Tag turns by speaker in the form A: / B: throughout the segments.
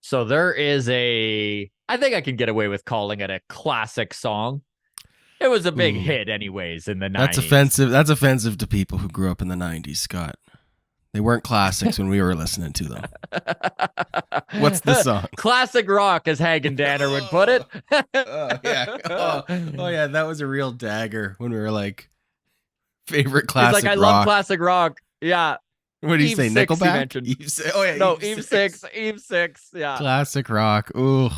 A: So there is I think I can get away with calling it a classic song. It was a big
B: Ooh,
A: hit anyways in the
B: that's
A: 90s.
B: offensive. That's offensive to people who grew up in the '90s, Scott. They weren't classics when we were listening to them. What's the song?
A: Classic rock, as Hagen Danner would put it.
B: Yeah. Oh, yeah. That was a real dagger when we were like favorite
A: He's like, I
B: classic
A: love
B: rock.
A: classic rock. Yeah.
B: What do you
A: Eve
B: say?
A: 6, he
B: Nickelback?
A: mentioned.
B: Eve oh yeah,
A: No,
B: Eve
A: Eve
B: six.
A: 6. Eve 6. Yeah.
B: Classic rock. Ooh,
A: So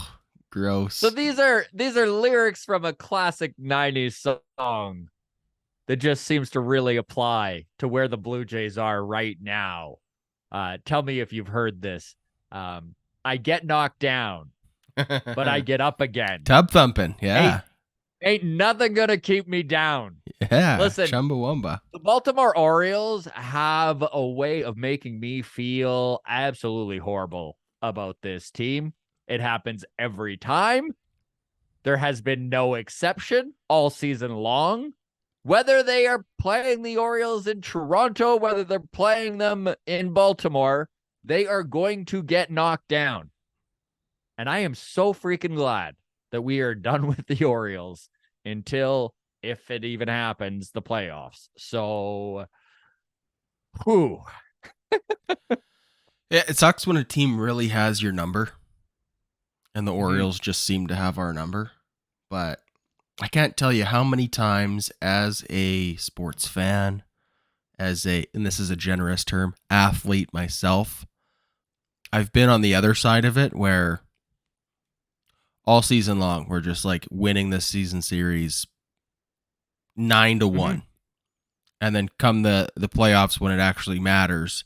B: gross.
A: these are lyrics from a classic 90s song that just seems to really apply to where the Blue Jays are right now. Tell me if you've heard this. I get knocked down, but I get up again.
B: Tub thumping.
A: Ain't
B: Yeah.
A: ain't nothing gonna keep me down.
B: Yeah.
A: Listen,
B: Chumbawamba.
A: the Baltimore Orioles have a way of making me feel absolutely horrible about this team. It happens every time. There has been no exception all season long. Whether they are playing the Orioles in Toronto, whether they're playing them in Baltimore, they are going to get knocked down. And I am so freaking glad that we are done with the Orioles until, if it even happens, the playoffs. So, whew.
B: Yeah, it sucks when a team really has your number, and the
A: Mhm.
B: Orioles just seem to have our number. But I can't tell you how many times, as a sports fan, and this is a generous term, athlete myself, I've been on the other side of it where all season long we're just like winning this season series 9-1,
A: Mhm.
B: and then come the playoffs when it actually matters,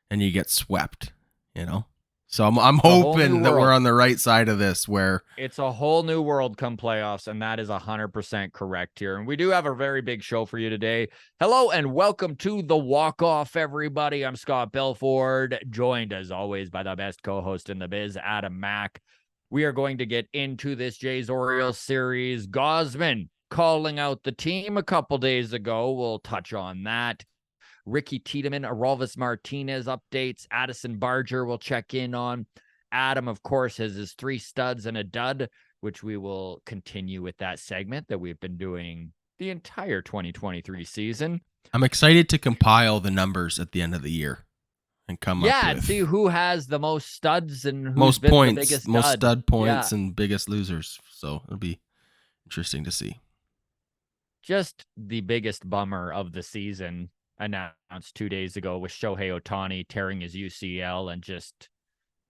B: and you get swept. You know, so I'm
A: It's a whole new
B: hoping that we're
A: world.
B: on the right side of this where
A: It's a whole new world come playoffs, and that is 100% correct here. And we do have a very big show for you today. Hello and welcome to the Walk Off, everybody. I'm Scott Belford, joined as always by the best co-host in the biz, Adam Mack. We are going to get into this Jays Orioles series. Gausman calling out the team a couple days ago. We'll touch on that. Ricky Tiedemann, Aralvis Martinez updates. Addison Barger will check in on. Adam, of course, has his 3 studs and a dud, which we will continue with that segment that we've been doing the entire 2023 season.
B: I'm excited to compile the numbers at the end of the year and come up
A: Yeah, and see
B: with
A: who has the most studs and who's
B: most
A: been the
B: points,
A: biggest
B: most
A: dud.
B: stud points,
A: Yeah,
B: and biggest losers. So it'll be interesting to see.
A: just the biggest bummer of the season announced 2 days ago with Shohei Ohtani tearing his UCL and just,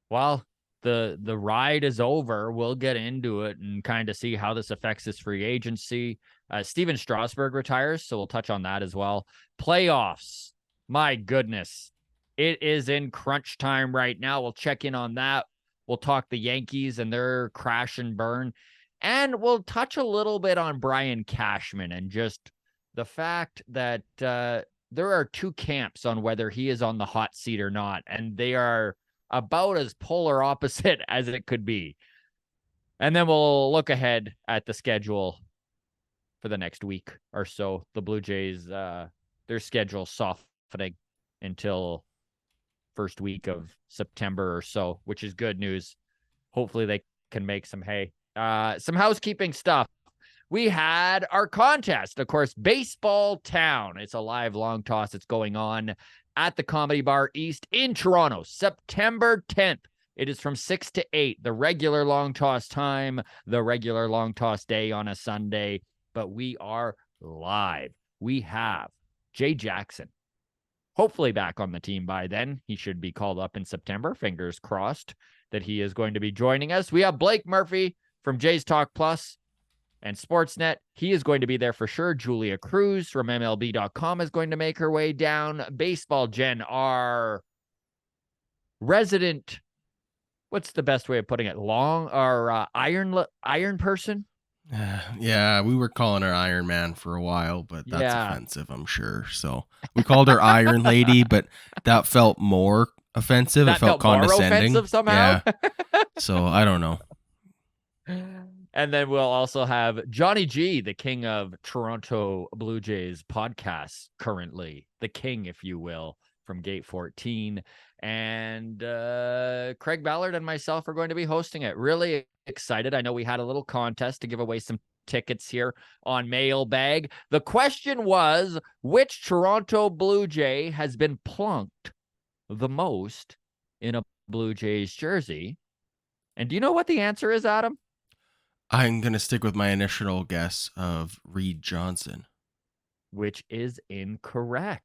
A: well, the ride is over. We'll get into it and kind of see how this affects his free agency. Steven Strasburg retires, so we'll touch on that as well. Playoffs, my goodness, it is in crunch time right now. We'll check in on that. We'll talk the Yankees and their crash and burn, and we'll touch a little bit on Brian Cashman and just the fact that there are 2 camps on whether he is on the hot seat or not, and they are about as polar opposite as it could be. And then we'll look ahead at the schedule for the next week or so. The Blue Jays, their schedule softening until first week of September or so, which is good news. Hopefully they can make some hay. Some housekeeping stuff. We had our contest, of course, Baseball Town. It's a live long toss. It's going on at the Comedy Bar East in Toronto, September 10th. It is from 6 to 8, the regular long toss time, the regular long toss day on a Sunday. But we are live. We have Jay Jackson, hopefully back on the team by then. He should be called up in September. Fingers crossed that he is going to be joining us. We have Blake Murphy from Jays Talk Plus and Sportsnet. He is going to be there for sure. Julia Cruz from MLB.com is going to make her way down. Baseball Jen, our resident, what's the best way of putting it? Iron person?
B: Yeah, we were calling her Iron Man for a while, but that's
A: Yeah,
B: offensive, I'm sure. So we called her Iron Lady, but that felt more offensive. It
A: that
B: felt
A: felt more
B: condescending.
A: offensive somehow.
B: Yeah. So I don't know.
A: And then we'll also have Johnny G, the king of Toronto Blue Jays podcasts currently, the king, if you will, from Gate 14. And Craig Ballard and myself are going to be hosting it. Really excited. I know we had a little contest to give away some tickets here on Mailbag. The question was, which Toronto Blue Jay has been plunked the most in a Blue Jays jersey? And do you know what the answer is, Adam?
B: I'm going to stick with my initial guess of Reed Johnson.
A: Which is incorrect.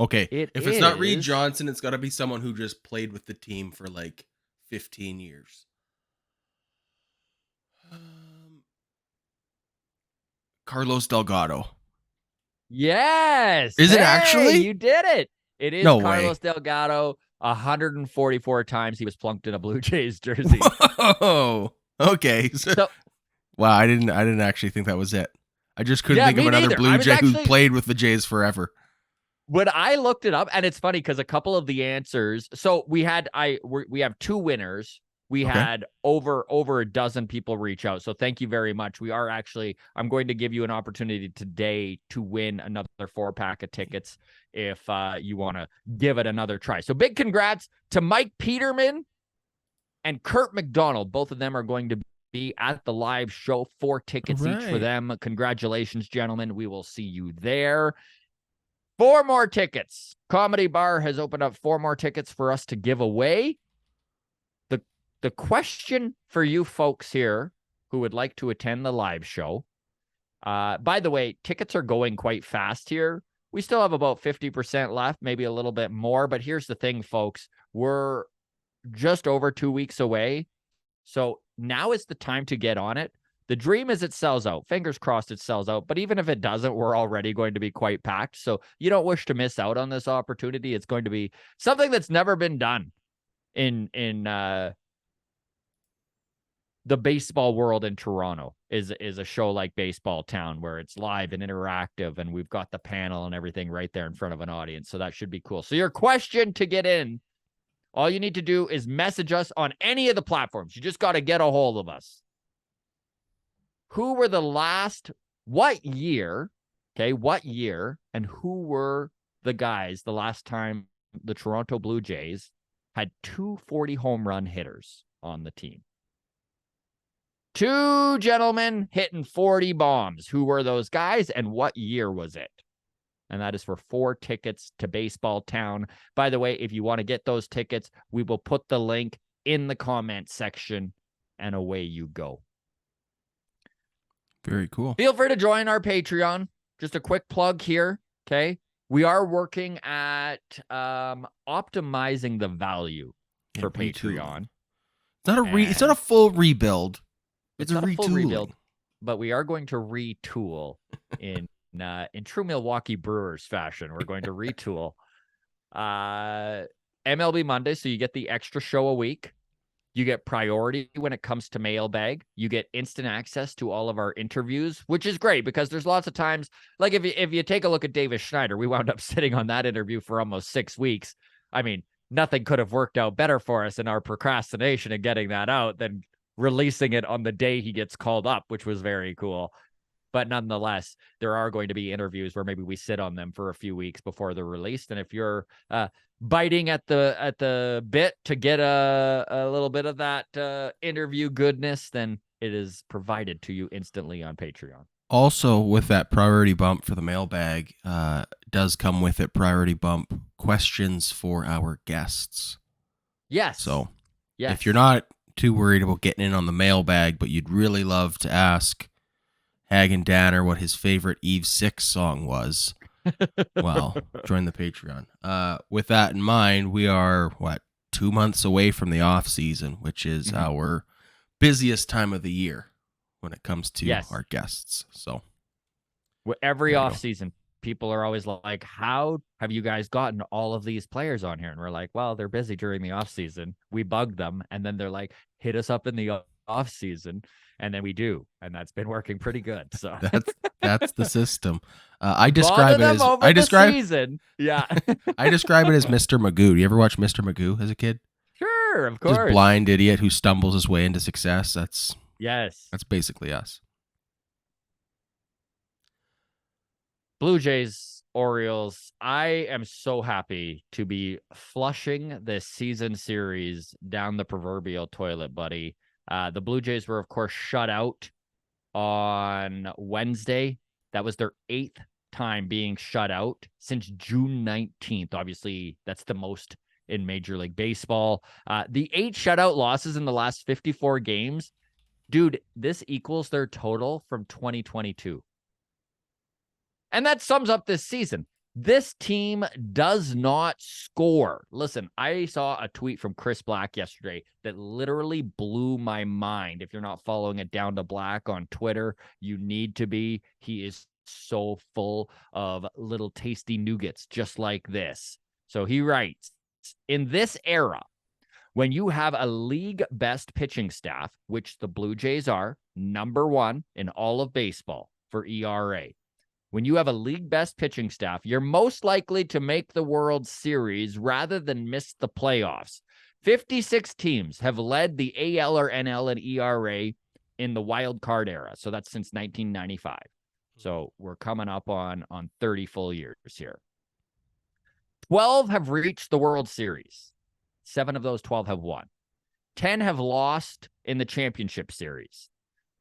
B: Okay, if it's not Reed
A: is
B: Johnson, it's got to be someone who just played with the team for like 15 years. Carlos Delgado.
A: Yes.
B: Is it actually?
A: You did it. It is
B: No
A: Carlos
B: way.
A: Delgado. 144 times he was plunked in a Blue Jays jersey.
B: Whoa. Okay.
A: So,
B: wow, I didn't actually think that was it. I just couldn't think of another
A: neither.
B: Blue Jay who played with the Jays forever.
A: When I looked it up, and it's funny because a couple of the answers. So we have two winners. We had over a dozen people reach out. So thank you very much. I'm going to give you an opportunity today to win another 4-pack of tickets if you want to give it another try. So big congrats to Mike Peterman and Kurt McDonald. Both of them are going to be at the live show. 4 tickets each for them. Congratulations, gentlemen. We will see you there. 4 more tickets. Comedy Bar has opened up 4 more tickets for us to give away. The question for you folks here who would like to attend the live show, by the way, tickets are going quite fast here. We still have about 50% left, maybe a little bit more. But here's the thing, folks. We're just over 2 weeks away. So now is the time to get on it. The dream is it sells out. Fingers crossed it sells out. But even if it doesn't, we're already going to be quite packed. So you don't wish to miss out on this opportunity. It's going to be something that's never been done in the baseball world in Toronto is a show like Baseball Town, where it's live and interactive, and we've got the panel and everything right there in front of an audience. So that should be cool. So your question to get in, all you need to do is message us on any of the platforms. You just got to get a hold of us. What year, and who were the guys the last time the Toronto Blue Jays had 240 home run hitters on the team? 2 gentlemen hitting 40 bombs. Who were those guys, and what year was it? And that is for 4 tickets to Baseball Town. By the way, if you want to get those tickets, we will put the link in the comment section, and away you go.
B: Very cool.
A: Feel free to join our Patreon. Just a quick plug here, okay? We are working at optimizing the value for Patreon.
B: It's not a full rebuild.
A: It's not a full rebuild, but we are going to retool in true Milwaukee Brewers fashion. We're going to retool MLB Monday, so you get the extra show a week. You get priority when it comes to Mailbag. You get instant access to all of our interviews, which is great because there's lots of times, like if you take a look at Davis Schneider, we wound up sitting on that interview for almost 6 weeks. I mean, nothing could have worked out better for us in our procrastination and getting that out than releasing it on the day he gets called up, which was very cool. But nonetheless, there are going to be interviews where maybe we sit on them for a few weeks before they're released. And if you're biting at the bit to get a little bit of that interview goodness, then it is provided to you instantly on Patreon.
B: Also, with that priority bump for the mailbag, does come with it priority bump questions for our guests.
A: Yes.
B: So if you're not too worried about getting in on the mailbag, but you'd really love to ask Hagen Danner what his favorite Eve 6 song was, well, join the Patreon. With that in mind, we are, 2 months away from the off season, which is our busiest time of the year when it comes to our guests. So
A: every off season, people are always like, how have you guys gotten all of these players on here? And we're like, well, they're busy during the off season. We bug them. And then they're like, hit us up in the off season. And then we do. And that's been working pretty good. So
B: that's the system. I describe it as I describe Mr. Magoo. Do you ever watch Mr. Magoo as a kid?
A: Sure, of course.
B: Just blind idiot who stumbles his way into success. That's basically us.
A: Blue Jays Orioles, I am so happy to be flushing this season series down the proverbial toilet, buddy. The Blue Jays were, of course, shut out on Wednesday. That was their 8th time being shut out since June 19th. Obviously, that's the most in Major League Baseball. The 8 shutout losses in the last 54 games, dude, this equals their total from 2022. And that sums up this season. This team does not score. Listen, I saw a tweet from Chris Black yesterday that literally blew my mind. If you're not following it down to Black on Twitter, you need to be. He is so full of little tasty nougats just like this. So he writes, in this era, when you have a league best pitching staff, which the Blue Jays are number 1 in all of baseball for ERA, when you have a league best pitching staff, you're most likely to make the World Series rather than miss the playoffs. 56 teams have led the AL or NL in ERA in the wild card era. So that's since 1995. So we're coming up on 30 full years here. 12 have reached the World Series. 7 of those 12 have won. 10 have lost in the championship series.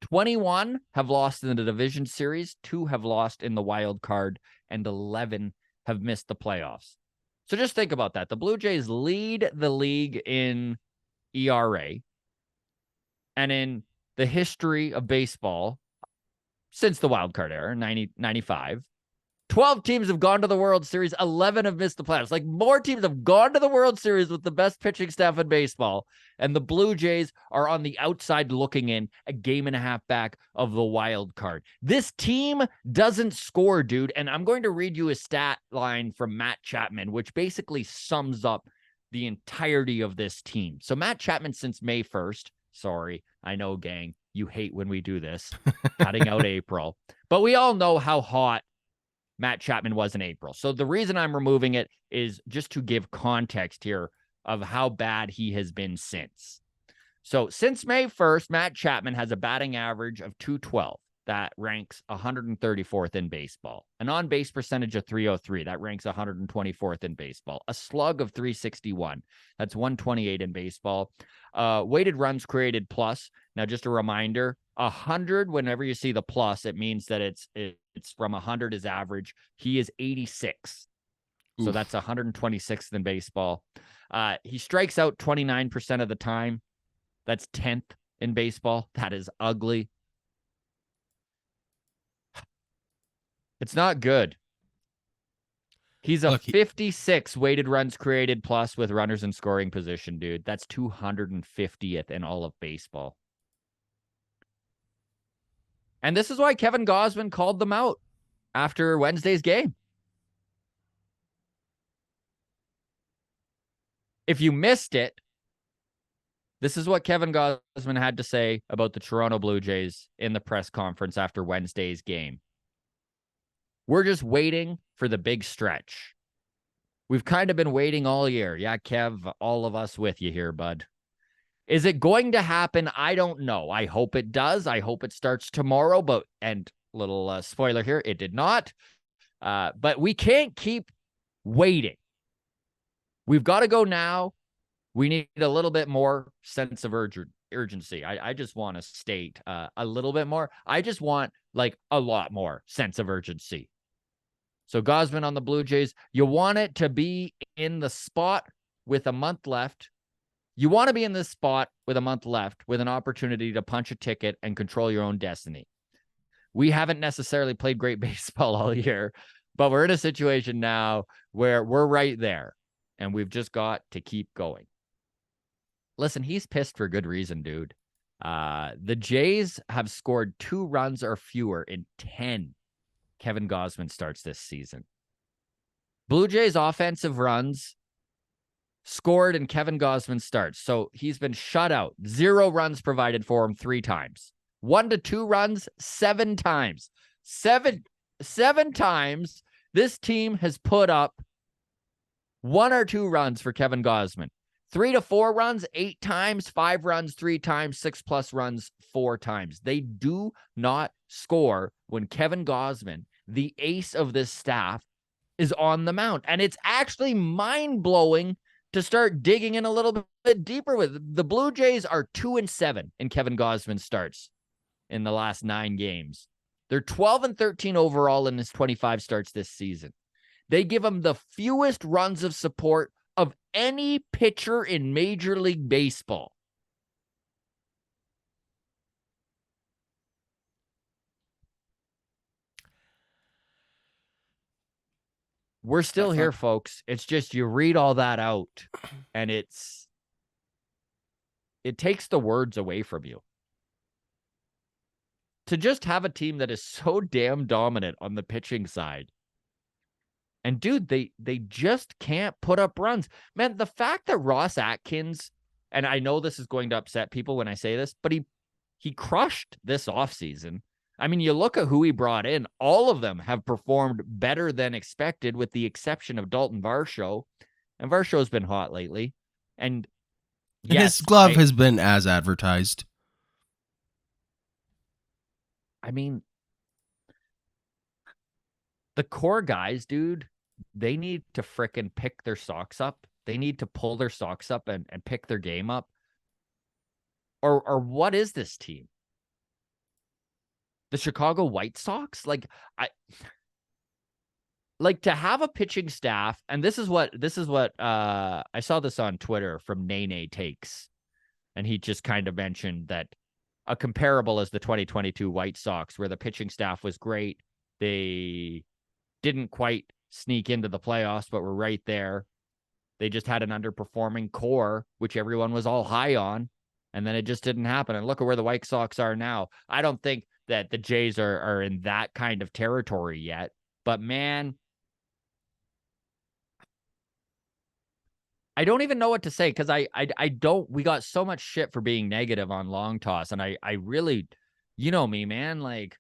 A: 21 have lost in the division series, 2 have lost in the wild card, and 11 have missed the playoffs. So just think about that. The Blue Jays lead the league in ERA, and in the history of baseball since the wild card era, 95, 12 teams have gone to the World Series, 11 have missed the playoffs. Like, more teams have gone to the World Series with the best pitching staff in baseball, and the Blue Jays are on the outside looking in, a game and a half back of the wild card. This team doesn't score, dude, and I'm going to read you a stat line from Matt Chapman, which basically sums up the entirety of this team. So Matt Chapman, since May 1st, sorry, I know, gang, you hate when we do this, cutting out April, but we all know how hot Matt Chapman was in April. So the reason I'm removing it is just to give context here of how bad he has been since. So since May 1st, Matt Chapman has a batting average of 212. That ranks 134th in baseball. An on-base percentage of 303. That ranks 124th in baseball. A slug of 361. That's 128 in baseball. Weighted runs created plus. Now, just a reminder, 100, whenever you see the plus, it means that it's from 100 is average. He is 86. So that's 126th in baseball. He strikes out 29% of the time. That's 10th in baseball. That is ugly. It's not good. He's a 56 weighted runs created plus with runners in scoring position, dude. That's 250th in all of baseball. And this is why Kevin Gausman called them out after Wednesday's game. If you missed it, this is what Kevin Gausman had to say about the Toronto Blue Jays in the press conference after Wednesday's game. We're just waiting for the big stretch. We've kind of been waiting all year. Yeah, Kev, all of us with you here, bud. Is it going to happen? I don't know. I hope it does. I hope it starts tomorrow, and little spoiler here, it did not. But we can't keep waiting. We've got to go now. We need a little bit more sense of urgency. I just want to state a little bit more. I just want like a lot more sense of urgency. So Gausman on the Blue Jays, you want it to be in the spot with a month left. You want to be in this spot with a month left with an opportunity to punch a ticket and control your own destiny. We haven't necessarily played great baseball all year, but we're in a situation now where we're right there and we've just got to keep going. Listen, he's pissed for good reason, dude. The Jays have scored 2 runs or fewer in 10 Kevin Gausman starts this season. Blue Jays offensive runs scored in Kevin Gausman starts. So he's been shut out. 0 runs provided for him 3 times. 1 to 2 runs 7 times. Seven times this team has put up 1 or 2 runs for Kevin Gausman. 3 to 4 runs 8 times, 5 runs 3 times, 6+ runs 4 times. They do not score when Kevin Gausman, the ace of this staff, is on the mound. And it's actually mind-blowing to start digging in a little bit deeper with. The Blue Jays are 2-7 in Kevin Gausman starts in the last 9 games. They're 12-13 overall in his 25 starts this season. They give him the fewest runs of support of any pitcher in Major League Baseball. We're still here, folks. It's just you read all that out, and it takes the words away from you. To just have a team that is so damn dominant on the pitching side. And dude, they just can't put up runs. Man, the fact that Ross Atkins, and I know this is going to upset people when I say this, but he crushed this offseason. I mean, you look at who he brought in, all of them have performed better than expected, with the exception of Dalton Varsho. And Varsho's been hot lately. And yes,
B: his glove has been as advertised.
A: I mean, the core guys, dude, they need to frickin' pick their socks up. They need to pull their socks up and pick their game up. Or what is this team? The Chicago White Sox? Like to have a pitching staff, and this is what I saw this on Twitter from Nene Takes, and he just kind of mentioned that a comparable is the 2022 White Sox, where the pitching staff was great. They didn't quite sneak into the playoffs, but were right there. They just had an underperforming core, which everyone was all high on, and then it just didn't happen. And look at where the White Sox are now. I don't think that the Jays are in that kind of territory yet, but man, I don't even know what to say, because I don't. We got so much shit for being negative on Long Toss, and I really, you know me, man. Like,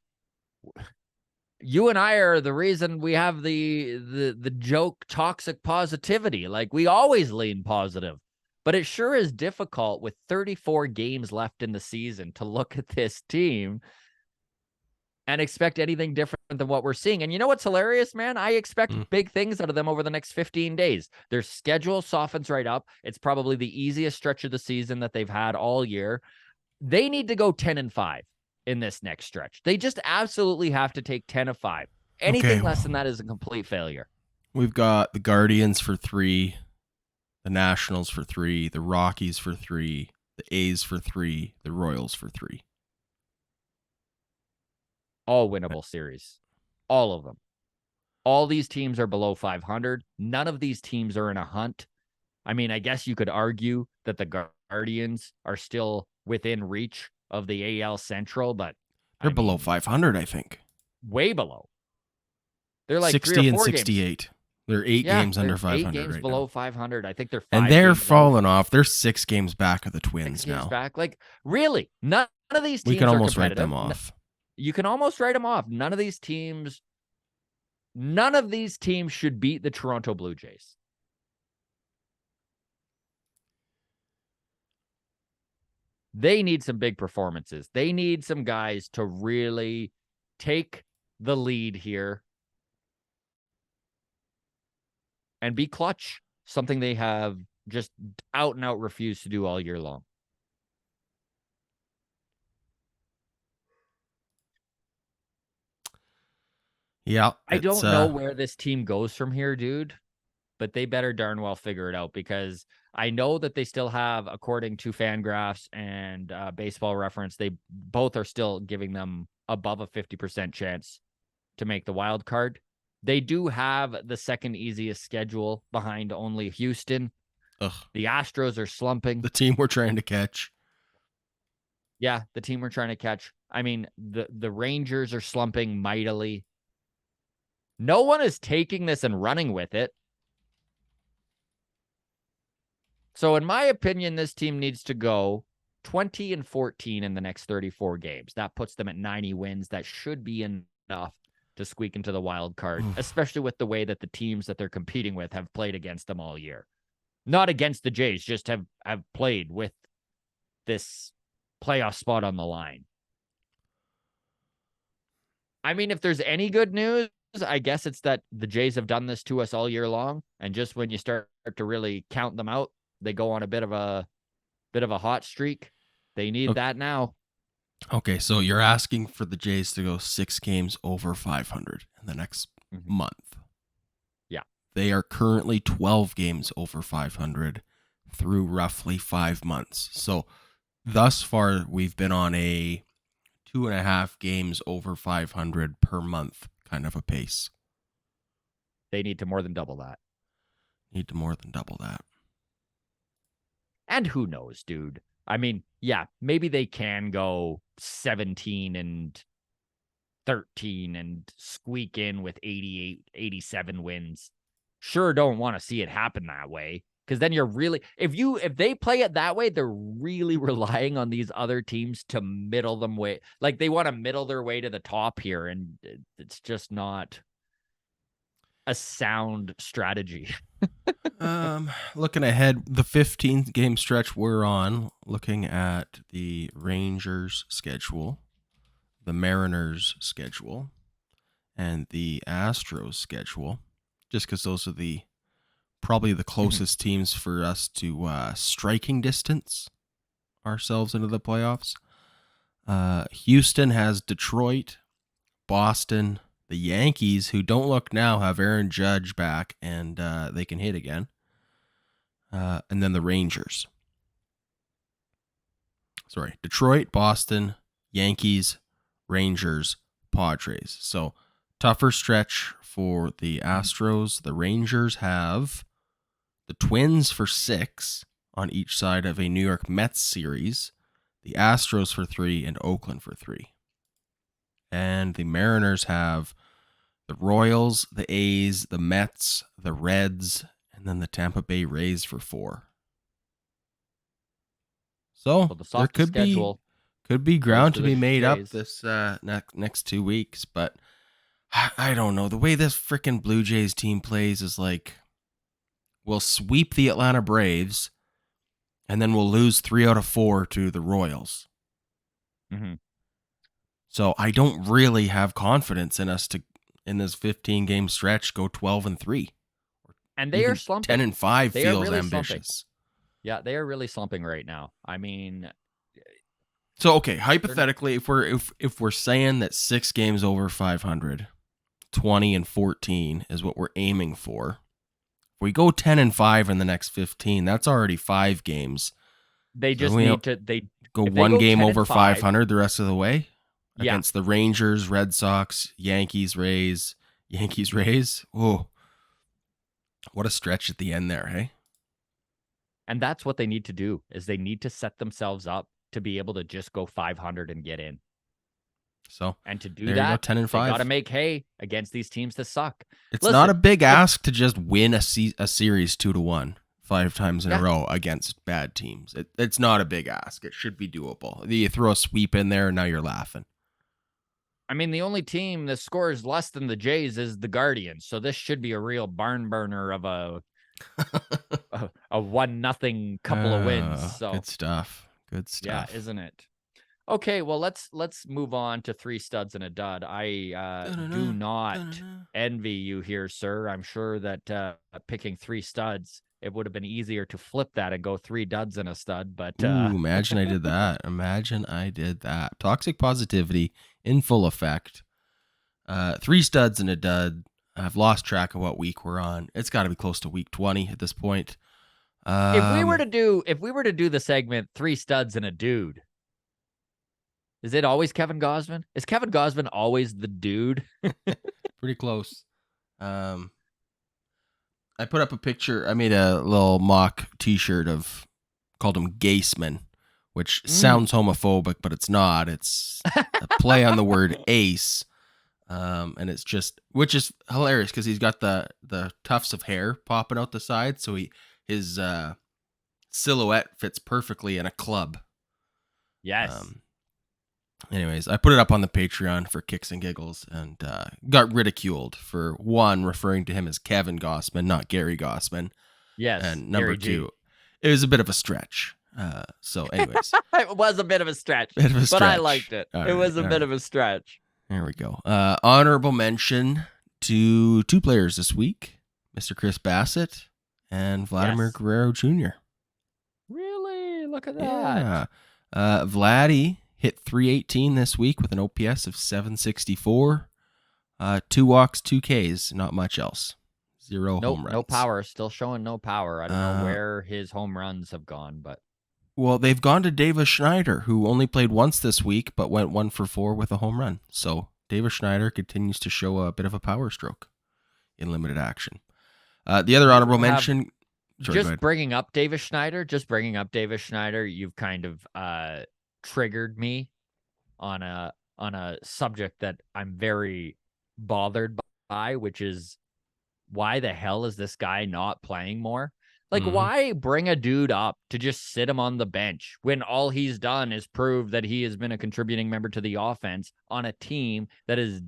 A: you and I are the reason we have the joke toxic positivity. Like, we always lean positive, but it sure is difficult with 34 games left in the season to look at this team and expect anything different than what we're seeing. And you know what's hilarious, man? I expect big things out of them over the next 15 days. Their schedule softens right up. It's probably the easiest stretch of the season that they've had all year. They need to go 10-5 in this next stretch. They just absolutely have to take 10-5. Anything less than that is a complete failure.
B: We've got the Guardians for 3, the Nationals for 3, the Rockies for 3, the A's for 3, the Royals for 3.
A: All winnable series. All of them. All these teams are below 500. None of these teams are in a hunt. I mean, I guess you could argue that the Guardians are still within reach of the AL Central, but
B: they're below 500, I think.
A: Way below. They're like
B: 60 and 68. Games. They're 8 games under 500
A: 8 games
B: right
A: below
B: now.
A: 500. I think they're 5
B: and they're falling off. They're 6 games back of the Twins now.
A: Back. Like, really? None of these teams
B: we can
A: are
B: almost write
A: competitive.
B: them off.
A: You can almost write them off. None of these teams should beat the Toronto Blue Jays. They need some big performances. They need some guys to really take the lead here and be clutch, something they have just out and out refused to do all year long.
B: Yeah.
A: I don't know where this team goes from here, dude, but they better darn well figure it out, because I know that they still have, according to Fangraphs and Baseball Reference, they both are still giving them above a 50% chance to make the wild card. They do have the second easiest schedule behind only Houston.
B: Ugh.
A: The Astros are slumping.
B: The team we're trying to catch.
A: Yeah, the team we're trying to catch. I mean, the Rangers are slumping mightily. No one is taking this and running with it. So in my opinion, this team needs to go 20-14 in the next 34 games. That puts them at 90 wins. That should be enough to squeak into the wild card, especially with the way that the teams that they're competing with have played against them all year. Not against the Jays, just have played with this playoff spot on the line. I mean, if there's any good news, I guess it's that the Jays have done this to us all year long, and just when you start to really count them out, they go on a bit of a hot streak. They need that now.
B: Okay, so you're asking for the Jays to go 6 games over 500 in the next month.
A: Yeah.
B: They are currently 12 games over 500 through roughly 5 months. So thus far, we've been on a 2.5 games over 500 per month kind of a pace.
A: They need to more than double that. And who knows, dude? I mean, yeah, maybe they can go 17 and 13 and squeak in with 88, 87 wins. Sure don't want to see it happen that way. Because then you're really, if they play it that way, they're really relying on these other teams to middle them way. Like they want to middle their way to the top here, and it's just not a sound strategy.
B: Looking ahead, the 15th game stretch we're on, looking at the Rangers schedule, the Mariners schedule, and the Astros schedule, just because those are probably the closest teams for us to striking distance ourselves into the playoffs. Houston has Detroit, Boston, the Yankees, who don't look now, have Aaron Judge back, and they can hit again. And then the Rangers. Sorry, Detroit, Boston, Yankees, Rangers, Padres. So tougher stretch for the Astros. The Rangers have the Twins for 6 on each side of a New York Mets series, the Astros for 3, and Oakland for 3. And the Mariners have the Royals, the A's, the Mets, the Reds, and then the Tampa Bay Rays for 4. So there could be ground to be made up this next 2 weeks, but I don't know. The way this freaking Blue Jays team plays is like, we'll sweep the Atlanta Braves, and then we'll lose 3 out of 4 to the Royals.
A: Mm-hmm.
B: So I don't really have confidence in us to, in this 15-game stretch, go 12-3.
A: And they are slumping.
B: 10-5 feels
A: really
B: ambitious.
A: Slumping. Yeah, they are really slumping right now. I mean,
B: so okay, hypothetically, if we're saying that 6 games over 500, 20-14 is what we're aiming for. If we go 10-5 in the next 15, that's already 5 games.
A: They just need to
B: go 1 game over 500 the rest of the way against the Rangers, Red Sox, Yankees, Rays. Oh, what a stretch at the end there, hey?
A: And that's what they need to do, is they need to set themselves up to be able to just go 500 and get in.
B: So,
A: and to do that,
B: 10-5.
A: They got to make hay against these teams that suck.
B: It's not a big ask to just win a series 2-1 5 times in a row against bad teams. It's not a big ask. It should be doable. You throw a sweep in there, and now you're laughing.
A: I mean, the only team that scores less than the Jays is the Guardians, so this should be a real barn burner of a 1-0 couple of wins. So
B: good stuff.
A: Yeah, isn't it? Okay, well, let's move on to 3 studs and a dud. I do not envy you here, sir. I'm sure that picking 3 studs, it would have been easier to flip that and go 3 duds and a stud. But
B: imagine I did that. Imagine I did that. Toxic positivity in full effect. 3 studs and a dud. I've lost track of what week we're on. It's got to be close to week 20 at this point.
A: If we were to do the segment 3 studs and a dude, is it always Kevin Gausman? Is Kevin Gausman always the dude?
B: Pretty close. I put up a picture. I made a little mock T-shirt called him Gausman, which sounds homophobic, but it's not. It's a play on the word ace. And it's just, which is hilarious because he's got the tufts of hair popping out the side, so his silhouette fits perfectly in a club.
A: Yes.
B: Anyways, I put it up on the Patreon for kicks and giggles, and got ridiculed for, 1, referring to him as Kevin Gausman, not Gary Gausman.
A: Yes.
B: And number 2, it was a bit of a stretch. So anyways.
A: It was a bit of a stretch. But I liked it. It was a bit of a stretch.
B: There we go. Honorable mention to two players this week, Mr. Chris Bassett and Vladimir
A: Yes.
B: Guerrero Jr.
A: Really? Look at
B: Yeah.
A: that.
B: Vladdy hit 318 this week with an OPS of 764. 2 walks, 2 Ks, not much else. 0
A: Nope,
B: home runs.
A: no power. Still showing no power. I don't know where his home runs have gone, but
B: well, they've gone to Davis Schneider, who only played once this week, but went 1 for 4 with a home run. So Davis Schneider continues to show a bit of a power stroke in limited action. The other honorable mention.
A: Just bringing up Davis Schneider, you've kind of triggered me on a subject that I'm very bothered by, which is why the hell is this guy not playing more? Like, why bring a dude up to just sit him on the bench when all he's done is prove that he has been a contributing member to the offense on a team that is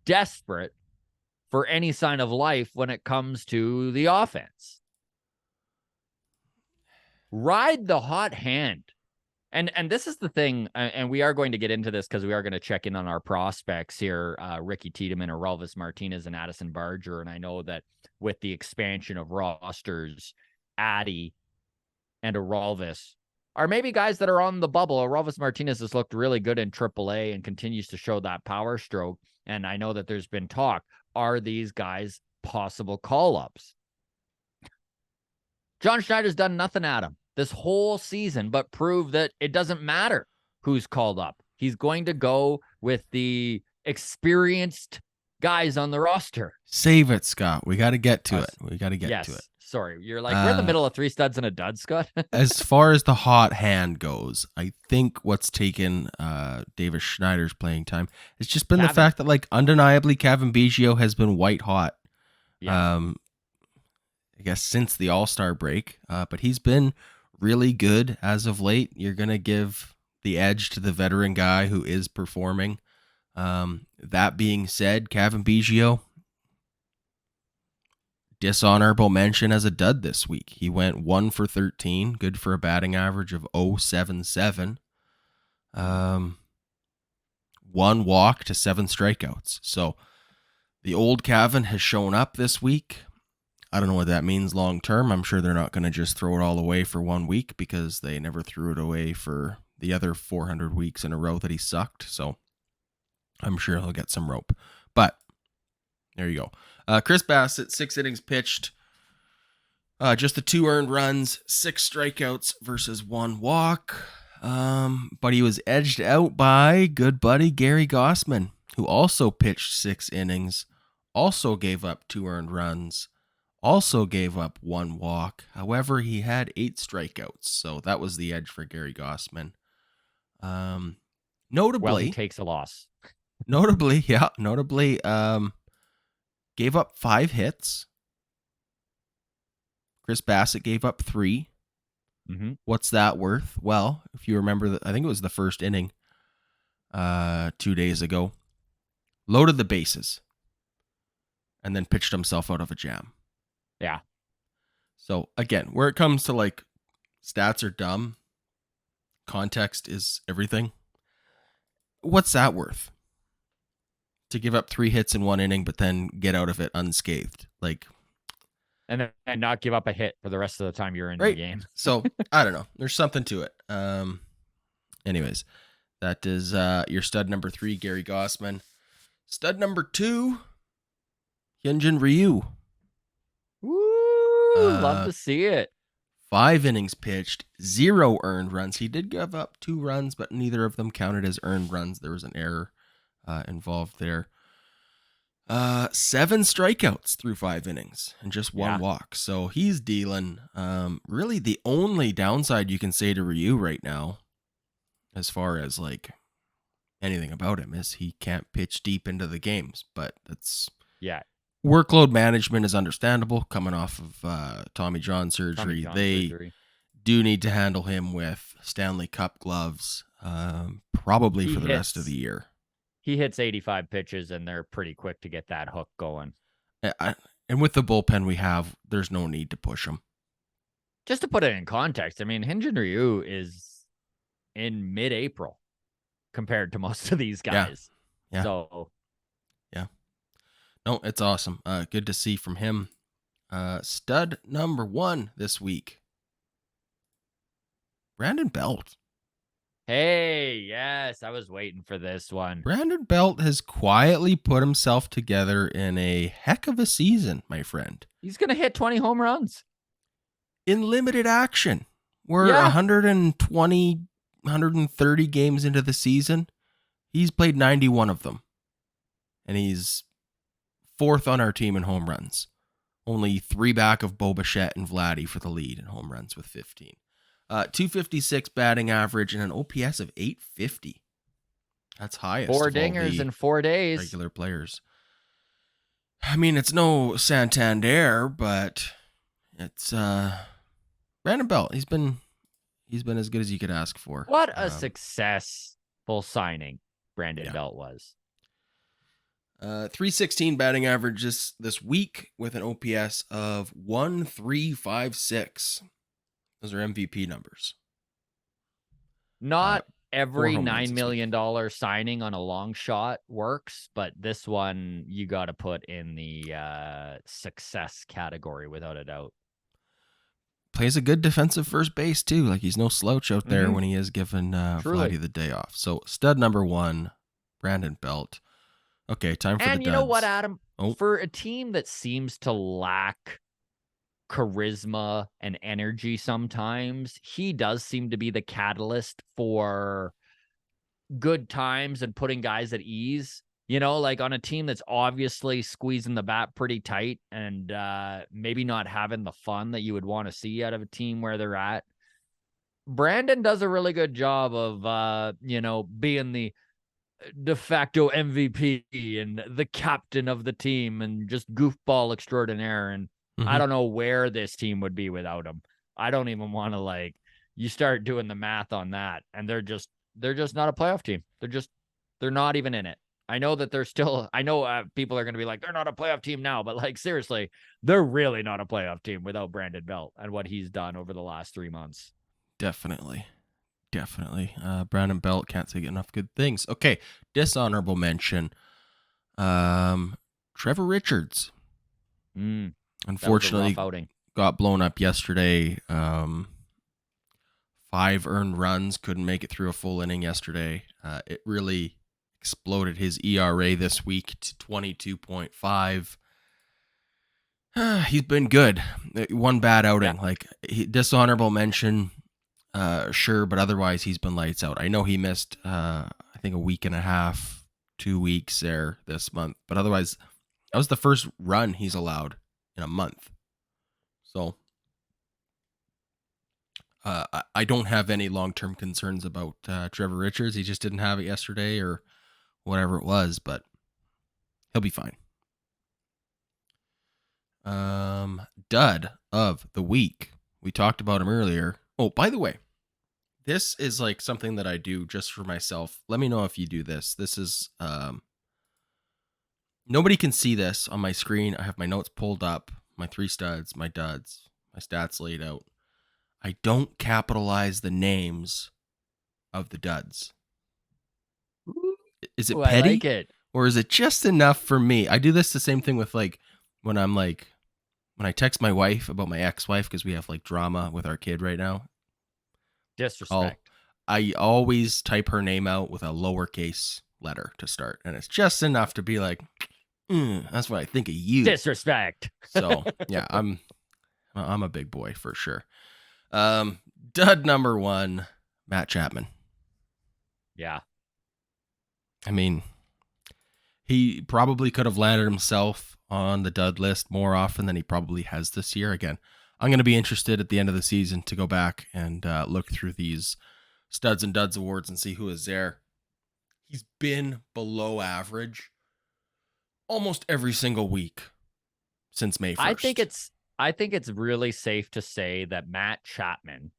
A: desperate for any sign of life when it comes to the offense? Ride the hot hand. And this is the thing, and we are going to get into this because we are going to check in on our prospects here, Ricky Tiedemann, Orelvis Martinez, and Addison Barger. And I know that with the expansion of rosters, Addy and Orelvis are maybe guys that are on the bubble. Orelvis Martinez has looked really good in AAA and continues to show that power stroke. And I know that there's been talk. Are these guys possible call-ups? John Schneider's done nothing at him this whole season, but prove that it doesn't matter who's called up. He's going to go with the experienced guys on the roster.
B: Save it, Scott. We got to get to it. We got to get to it.
A: Sorry. You're like, we're in the middle of 3 studs and a dud, Scott.
B: As far as the hot hand goes, I think what's taken Davis Schneider's playing time has just been the fact that, like, undeniably, Kevin Biggio has been white hot. Yeah. I guess since the All-Star break, but he's been really good as of late. You're going to give the edge to the veteran guy who is performing. That being said, Kevin Biggio, dishonorable mention as a dud this week. He went 1 for 13, good for a batting average of 0.77. 1 walk to 7 strikeouts. So the old Kevin has shown up this week. I don't know what that means long term. I'm sure they're not going to just throw it all away for 1 week because they never threw it away for the other 400 weeks in a row that he sucked. So I'm sure he'll get some rope. But there you go. Chris Bassett, 6 innings pitched, just the 2 earned runs, 6 strikeouts versus 1 walk. But he was edged out by good buddy Gary Gausman, who also pitched 6 innings, also gave up 2 earned runs, also gave up 1 walk. However, he had 8 strikeouts, so that was the edge for Gary Gausman. Notably,
A: well, he takes a loss.
B: Notably, gave up 5 hits. Chris Bassett gave up 3.
A: Mm-hmm.
B: What's that worth? Well, if you remember, I think it was the first inning 2 days ago. Loaded the bases and then pitched himself out of a jam.
A: Yeah.
B: So again, where it comes to like stats are dumb, context is everything. What's that worth? To give up 3 hits in 1 inning, but then get out of it unscathed, like,
A: and not give up a hit for the rest of the time you're in the game.
B: So I don't know. There's something to it. Anyways, that is your stud number 3, Gary Gausman. Stud number 2, Hyunjin Ryu.
A: Woo! Love to see it.
B: 5 innings pitched, 0 earned runs. He did give up 2 runs, but neither of them counted as earned runs. There was an error involved there. 7 strikeouts through 5 innings and just 1 walk. So he's dealing. Really, the only downside you can say to Ryu right now, as far as like anything about him, is he can't pitch deep into the games. But that's workload management is understandable coming off of Tommy John surgery. They do need to handle him with Stanley Cup gloves, probably for the rest of the year.
A: He hits 85 pitches, and they're pretty quick to get that hook going.
B: And with the bullpen we have, there's no need to push him.
A: Just to put it in context, I mean, Hyunjin Ryu is in mid-April compared to most of these guys.
B: Yeah.
A: So,
B: yeah. No, it's awesome. Good to see from him. Stud number 1 this week, Brandon Belt.
A: Hey, yes, I was waiting for this one.
B: Brandon Belt has quietly put himself together in a heck of a season, my friend.
A: He's going to hit 20 home runs.
B: In limited action. We're
A: Yeah.
B: 120, 130 games into the season. He's played 91 of them. And he's 4th on our team in home runs. Only 3 back of Bo Bichette and Vladdy for the lead in home runs with 15. 256 batting average and an OPS of 850. That's highest.
A: 4 dingers in 4 days.
B: Regular players. I mean, it's no Santander, but it's Brandon Belt. He's been as good as you could ask for.
A: What a successful signing Brandon Belt was.
B: 316 batting average this week with an OPS of 1356. Those are MVP numbers.
A: Not every $9 million signing on a long shot works, but this one you got to put in the success category without a doubt.
B: Plays a good defensive first base too. Like, he's no slouch out there when he is given Vladdy the day off. So stud number 1, Brandon Belt. Okay, time for the duds.
A: And you know what, Adam? For a team that seems to lack charisma and energy sometimes, he does seem to be the catalyst for good times and putting guys at ease. You know, like on a team that's obviously squeezing the bat pretty tight and maybe not having the fun that you would want to see out of a team where they're at. Brandon does a really good job of, being the de facto MVP and the captain of the team and just goofball extraordinaire. And I don't know where this team would be without him. I don't even want to you start doing the math on that, and they're just not a playoff team. They're not even in it. I know that they're still, people are going to be like, they're not a playoff team now, but seriously, they're really not a playoff team without Brandon Belt and what he's done over the last 3 months.
B: Definitely. Brandon Belt, can't say enough good things. Okay, dishonorable mention. Trevor Richards. Unfortunately, got blown up yesterday. 5 earned runs, couldn't make it through a full inning yesterday. It really exploded his ERA this week to 22.5. He's been good. One bad outing, dishonorable mention. Sure, but otherwise he's been lights out. I know he missed, I think a week and a half, 2 weeks there this month, but otherwise that was the first run he's allowed in a month. So I don't have any long-term concerns about Trevor Richards. He just didn't have it yesterday or whatever it was, but he'll be fine. Dud of the week. We talked about him earlier. Oh, by the way, this is something that I do just for myself. Let me know if you do this. This is, nobody can see this on my screen. I have my notes pulled up, my 3 studs, my duds, my stats laid out. I don't capitalize the names of the duds. Is it petty?
A: I like it.
B: Or is it just enough for me? I do this the same thing with when I'm when I text my wife about my ex-wife, because we have drama with our kid right now.
A: Disrespect.
B: I always type her name out with a lowercase letter to start, and it's just enough to be that's what I think of you.
A: Disrespect.
B: So yeah, I'm a big boy for sure. Dud number 1, Matt Chapman.
A: Yeah.
B: I mean, he probably could have landed himself on the dud list more often than he probably has this year. Again, I'm going to be interested at the end of the season to go back and look through these studs and duds awards and see who is there. He's been below average almost every single week since May 1st.
A: I think it's really safe to say that Matt Chapman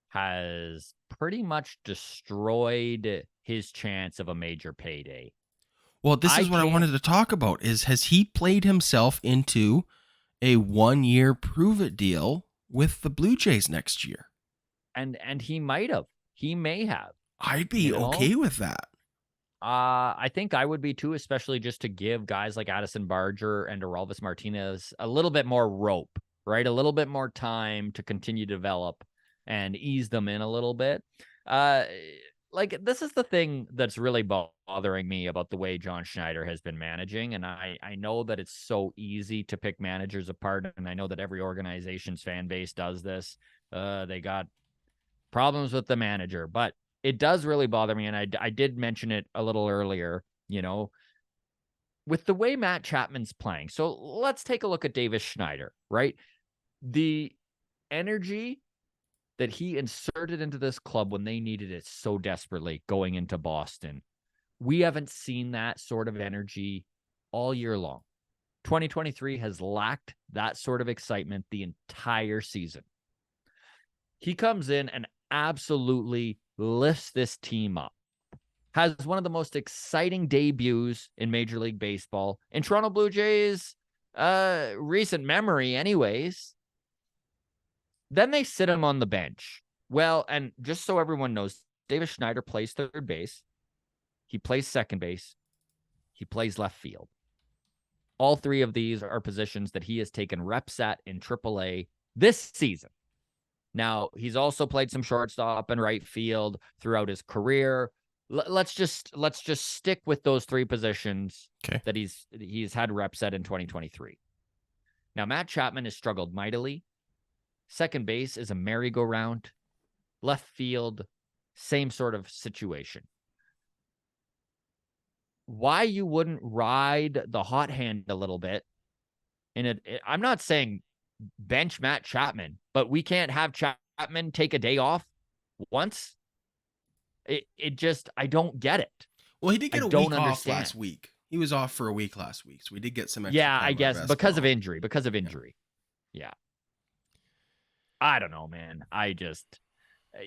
A: has pretty much destroyed his chance of a major payday.
B: Well, this is what I wanted to talk about, has he played himself into a 1-year prove-it deal with the Blue Jays next year?
A: And he might have. He may have.
B: I'd be okay with that.
A: I think I would be too, especially just to give guys like Addison Barger and Aroldis Martinez a little bit more rope, right? A little bit more time to continue to develop and ease them in a little bit. Uh, like this is the thing that's really bothering me about the way John Schneider has been managing. And I know that it's so easy to pick managers apart. And I know that every organization's fan base does this. They got problems with the manager, but it does really bother me. And I did mention it a little earlier, with the way Matt Chapman's playing. So let's take a look at Davis Schneider, right? The energy that he inserted into this club when they needed it so desperately going into Boston. We haven't seen that sort of energy all year long. 2023 has lacked that sort of excitement the entire season. He comes in and absolutely lifts this team up. Has one of the most exciting debuts in Major League Baseball in Toronto Blue Jays recent memory anyways. Then they sit him on the bench. Well, and just so everyone knows, Davis Schneider plays third base. He plays second base. He plays left field. All three of these are positions that he has taken reps at in AAA this season. Now, he's also played some shortstop and right field throughout his career. Let's just stick with those three positions that he's had reps at in 2023. Now, Matt Chapman has struggled mightily. Second base is a merry-go-round. Left field, same sort of situation. Why you wouldn't ride the hot hand a little bit? I'm not saying bench Matt Chapman, but we can't have Chapman take a day off once. It just, I don't get it.
B: Well, he did get a week off last week. He was off for a week last week, so we did get some extra time.
A: I guess because of injury. Yeah. I don't know, man.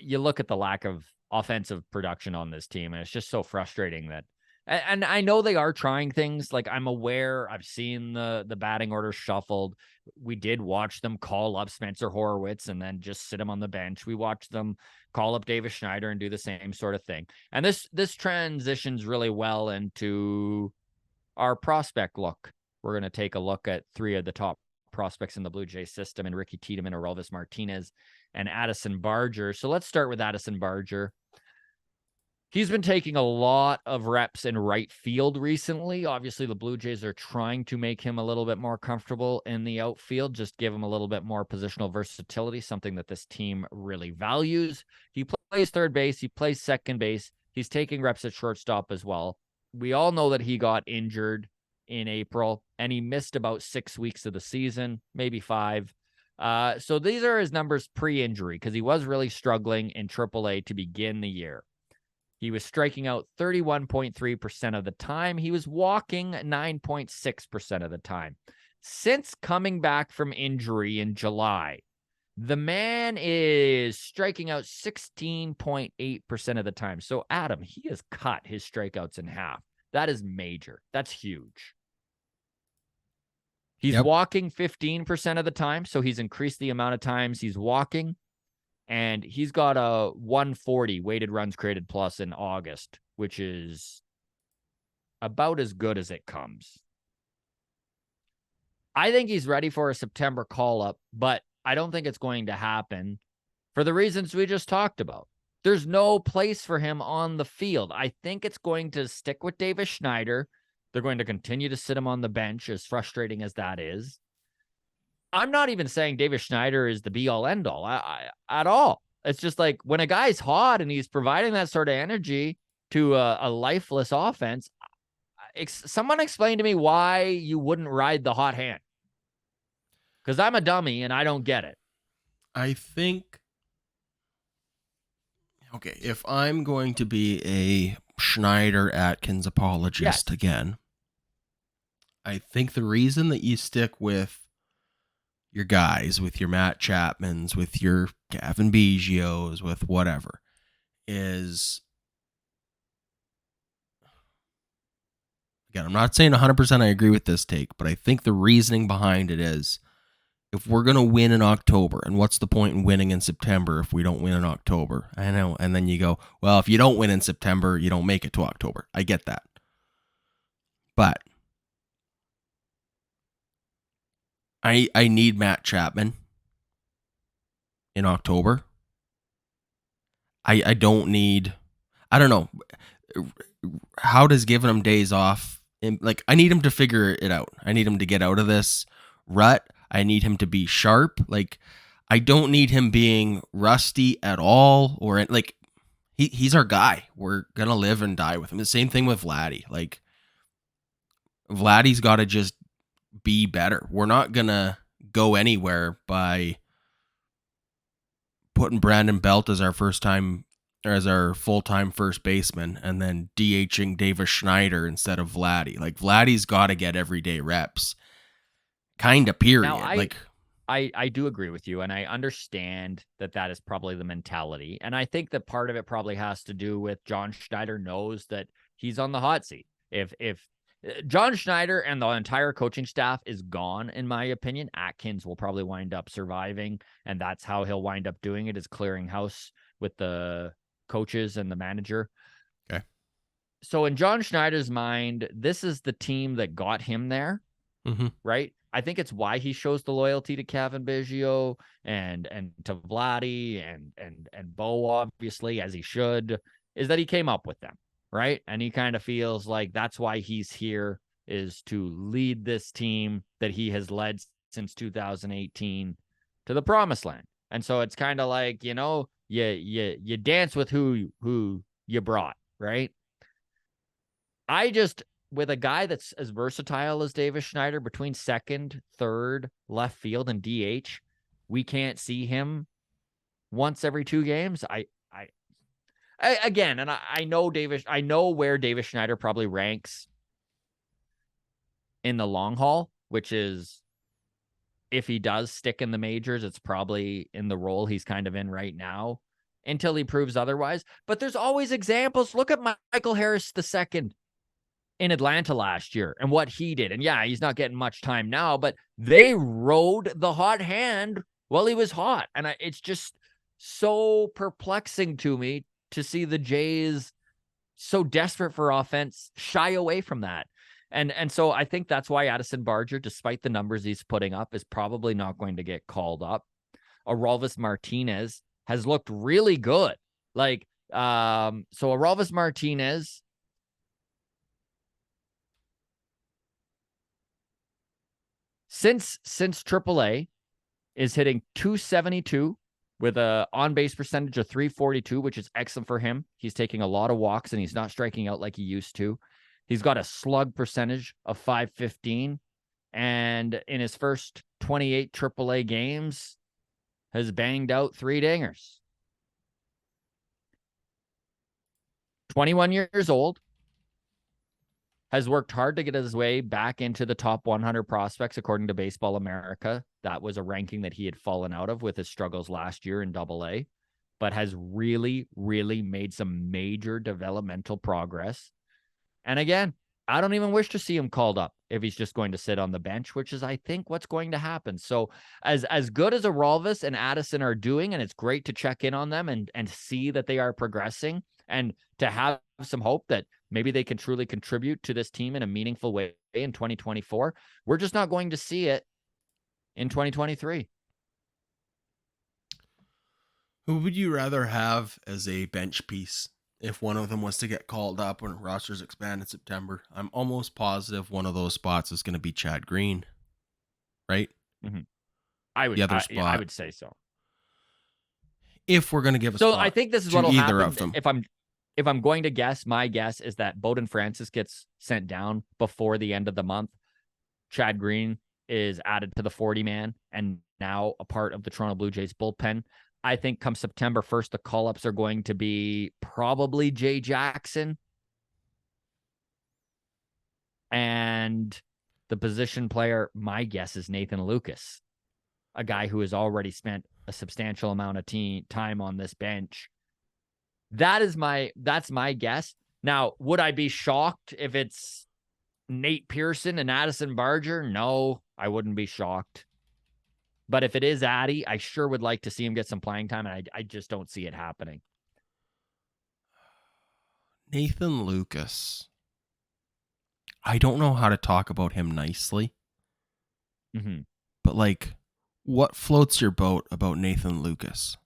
A: You look at the lack of offensive production on this team, and it's just so frustrating that, and I know they are trying things. Like, I'm aware, I've seen the batting order shuffled. We did watch them call up Spencer Horwitz and then just sit him on the bench. We watched them call up Davis Schneider and do the same sort of thing. And this transitions really well into our prospect look. We're going to take a look at three of the top prospects in the Blue Jays system, and Ricky Tiedemann, Aroldis Martinez, and Addison Barger. So let's start with Addison Barger. He's been taking a lot of reps in right field recently. Obviously, the Blue Jays are trying to make him a little bit more comfortable in the outfield, just give him a little bit more positional versatility, something that this team really values. He plays third base. He plays second base. He's taking reps at shortstop as well. We all know that he got injured in April, and he missed about 6 weeks of the season, maybe 5. So these are his numbers pre-injury, because he was really struggling in AAA to begin the year. He was striking out 31.3% of the time. He was walking 9.6% of the time. Since coming back from injury in July, the man is striking out 16.8% of the time. So, Adam, he has cut his strikeouts in half. That is major. That's huge. He's walking 15% of the time, so he's increased the amount of times he's walking. And he's got a 140 weighted runs created plus in August, which is about as good as it comes. I think he's ready for a September call-up, but I don't think it's going to happen for the reasons we just talked about. There's no place for him on the field. I think it's going to stick with Davis Schneider. They're going to continue to sit him on the bench, as frustrating as that is. I'm not even saying Davis Schneider is the be-all, end-all at all. It's just like when a guy's hot and he's providing that sort of energy to a lifeless offense, someone explain to me why you wouldn't ride the hot hand. Because I'm a dummy and I don't get it.
B: I think, okay, if I'm going to be a Schneider-Atkins apologist again, I think the reason that you stick with your guys, with your Matt Chapmans, with your Gavin Biggios, with whatever, is, again, I'm not saying 100% I agree with this take, but I think the reasoning behind it is if we're going to win in October, and what's the point in winning in September if we don't win in October? I know. And then you go, well, if you don't win in September, you don't make it to October. I get that. But I need Matt Chapman in October. I don't need, I don't know. How does giving him days off, like, I need him to figure it out. I need him to get out of this rut. I need him to be sharp. Like, I don't need him being rusty at all, or like, he's our guy. We're gonna live and die with him. The same thing with Vladdy. Like, Vladdy's got to just be better. We're not gonna go anywhere by putting Brandon Belt as our full-time first baseman and then DHing Davis Schneider instead of Vladdy. Like, Vladdy's got to get everyday reps. Kind of, period.
A: Now, I do agree with you, and I understand that is probably the mentality. And I think that part of it probably has to do with John Schneider knows that he's on the hot seat. If John Schneider and the entire coaching staff is gone, in my opinion, Atkins will probably wind up surviving, and that's how he'll wind up doing it, is clearing house with the coaches and the manager.
B: Okay.
A: So in John Schneider's mind, this is the team that got him there, right? I think it's why he shows the loyalty to Kevin Biggio and to Vladdy and Bo, obviously, as he should, is that he came up with them, right? And he kind of feels like that's why he's here, is to lead this team that he has led since 2018 to the promised land. And so it's kind of like, you dance with who you brought, right? With a guy that's as versatile as Davis Schneider between second, third, left field, and DH, we can't see him once every 2 games. I know where Davis Schneider probably ranks in the long haul, which is, if he does stick in the majors, it's probably in the role he's kind of in right now until he proves otherwise. But there's always examples. Look at Michael Harris II in Atlanta last year and what he did. And yeah, he's not getting much time now, but they rode the hot hand while he was hot. And it's just so perplexing to me to see the Jays, so desperate for offense, shy away from that. And so I think that's why Addison Barger, despite the numbers he's putting up, is probably not going to get called up. Aroldis Martinez has looked really good. So Aroldis Martinez, since AAA, is hitting .272 with a on-base percentage of .342, which is excellent for him. He's taking a lot of walks, and he's not striking out like he used to. He's got a slug percentage of .515, and in his first 28 AAA games, has banged out 3 dingers. 21 years old, has worked hard to get his way back into the top 100 prospects, according to Baseball America. That was a ranking that he had fallen out of with his struggles last year in AA, but has really, really made some major developmental progress. And again, I don't even wish to see him called up if he's just going to sit on the bench, which is, I think, what's going to happen. So as good as Aroldis and Addison are doing, and it's great to check in on them and see that they are progressing, and to have some hope that maybe they can truly contribute to this team in a meaningful way in 2024, we're just not going to see it in 2023.
B: Who would you rather have as a bench piece if one of them was to get called up when rosters expand in September? I'm almost positive one of those spots is going to be Chad Green, right?
A: Mm-hmm. I would say so.
B: If we're going to give a spot,
A: I think this is what will happen. If I'm going to guess, my guess is that Bowden Francis gets sent down before the end of the month. Chad Green is added to the 40-man and now a part of the Toronto Blue Jays bullpen. I think come September 1st, the call-ups are going to be probably Jay Jackson. And the position player, my guess, is Nathan Lucas, a guy who has already spent a substantial amount of time on this bench. That's my guess. Now, would I be shocked if it's Nate Pearson and Addison Barger? No, I wouldn't be shocked. But if it is Addy, I sure would like to see him get some playing time, and I just don't see it happening.
B: Nathan Lucas. I don't know how to talk about him nicely,
A: Mm-hmm.
B: but like, what floats your boat about Nathan Lucas?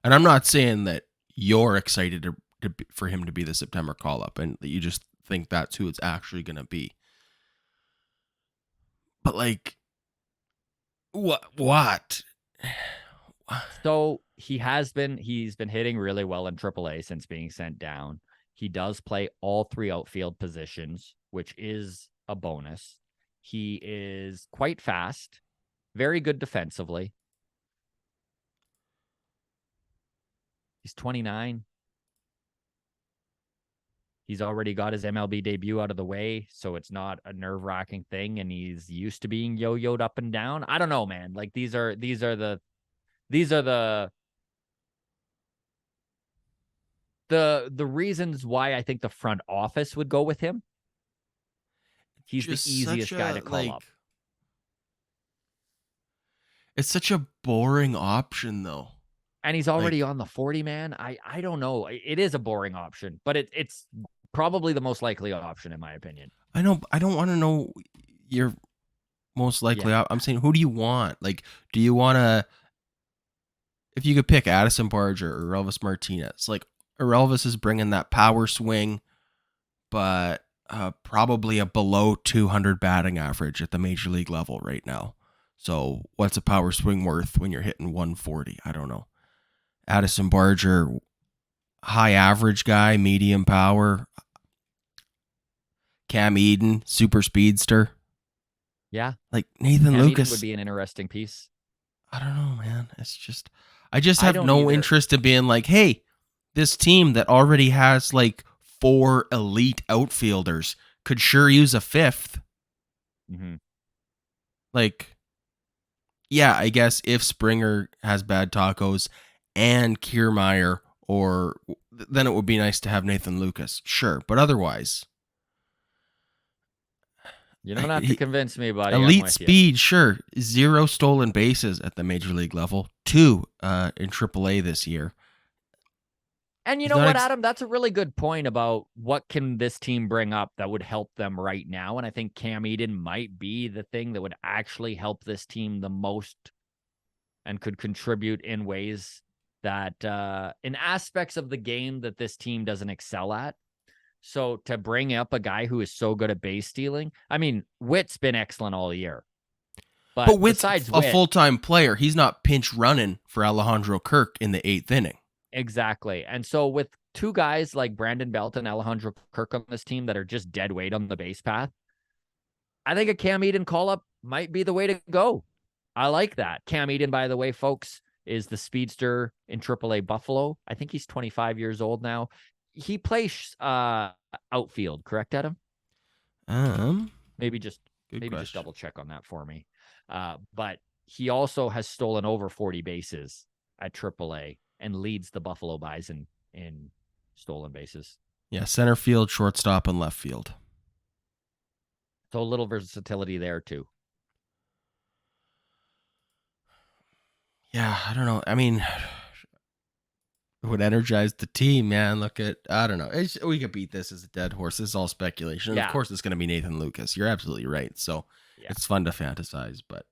B: And I'm not saying that you're excited for him to be the September call up and that you just think that's who it's actually going to be. But like, what?
A: So he's been hitting really well in AAA since being sent down. He does play all three outfield positions, which is a bonus. He is quite fast, very good defensively. He's 29. He's already got his MLB debut out of the way, so it's not a nerve-wracking thing, and he's used to being yo-yoed up and down. I don't know, man. Like these are the reasons why I think the front office would go with him. He's the
B: Just such
A: easiest guy
B: a
A: to call up.
B: It's such a boring option though.
A: And he's already on the 40 man. I don't know. It is a boring option, but it's probably the most likely option in my opinion.
B: I know. I don't want to know your most likely.
A: Yeah.
B: I'm saying, who do you want? Like, do you want to? If you could pick Addison Barger or Elvis Martinez, like Elvis is bringing that power swing, but probably a below 200 batting average at the major league level right now. So what's a power swing worth when you're hitting 140? I don't know. Addison Barger, high average guy, medium power. Cam Eden, super speedster.
A: Yeah.
B: Like Nathan
A: Cam
B: Lucas
A: Eden would be an interesting piece.
B: I don't know, man. It's just I just have
A: don't
B: no
A: either.
B: interest in being like, hey, this team that already has like 4 elite outfielders could sure use a 5th.
A: Mm-hmm.
B: Like, yeah, I guess if Springer has bad tacos and Kiermaier, or then it would be nice to have Nathan Lucas, sure. But otherwise,
A: You don't have to convince me, buddy.
B: elite speed, sure. 0 stolen bases at the major league level. 2 in AAA this year.
A: And you know what, Adam? That's a really good point about what can this team bring up that would help them right now. And I think Cam Eden might be the thing that would actually help this team the most and could contribute in ways that in aspects of the game that this team doesn't excel at. So to bring up a guy who is so good at base stealing, I mean, Witt's been excellent all year.
B: But Witt's a full-time player. He's not pinch running for Alejandro Kirk in the 8th inning.
A: Exactly. And so with 2 guys like Brandon Belt and Alejandro Kirk on this team that are just dead weight on the base path, I think a Cam Eden call-up might be the way to go. I like that. Cam Eden, by the way, folks, is the speedster in AAA Buffalo. I think he's 25 years old now. He plays outfield, correct, Adam? Maybe just double check on that for me. But he also has stolen over 40 bases at AAA and leads the Buffalo Bison in stolen bases.
B: Yeah, center field, shortstop, and left field.
A: So a little versatility there too.
B: Yeah, I don't know. I mean, it would energize the team, man. I don't know. We could beat this as a dead horse. This is all speculation. Yeah. Of course, it's going to be Nathan Lucas. You're absolutely right. So it's fun to fantasize, but.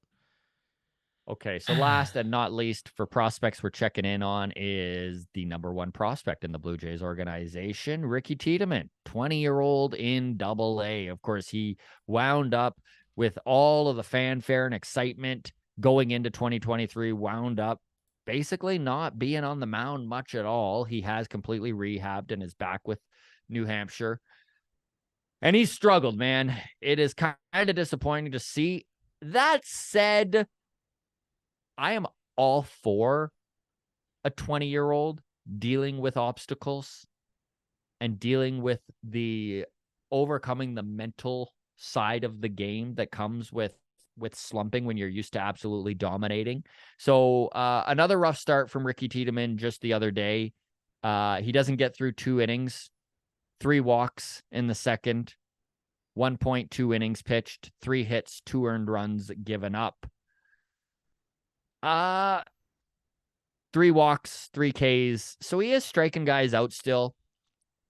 A: Okay, so last and not least for prospects we're checking in on is the number 1 prospect in the Blue Jays organization, Ricky Tiedemann, 20-year-old in Double-A. Of course, he wound up with all of the fanfare and excitement going into 2023, wound up basically not being on the mound much at all. He has completely rehabbed and is back with New Hampshire. And he's struggled, man. It is kind of disappointing to see. That said, I am all for a 20-year-old dealing with obstacles and dealing with the overcoming the mental side of the game that comes with slumping when you're used to absolutely dominating. So another rough start from Ricky Tiedemann just the other day. He doesn't get through 2 innings, 3 walks in the second, 1.2 innings pitched, 3 hits, 2 earned runs given up. 3 walks, 3 Ks. So he is striking guys out still.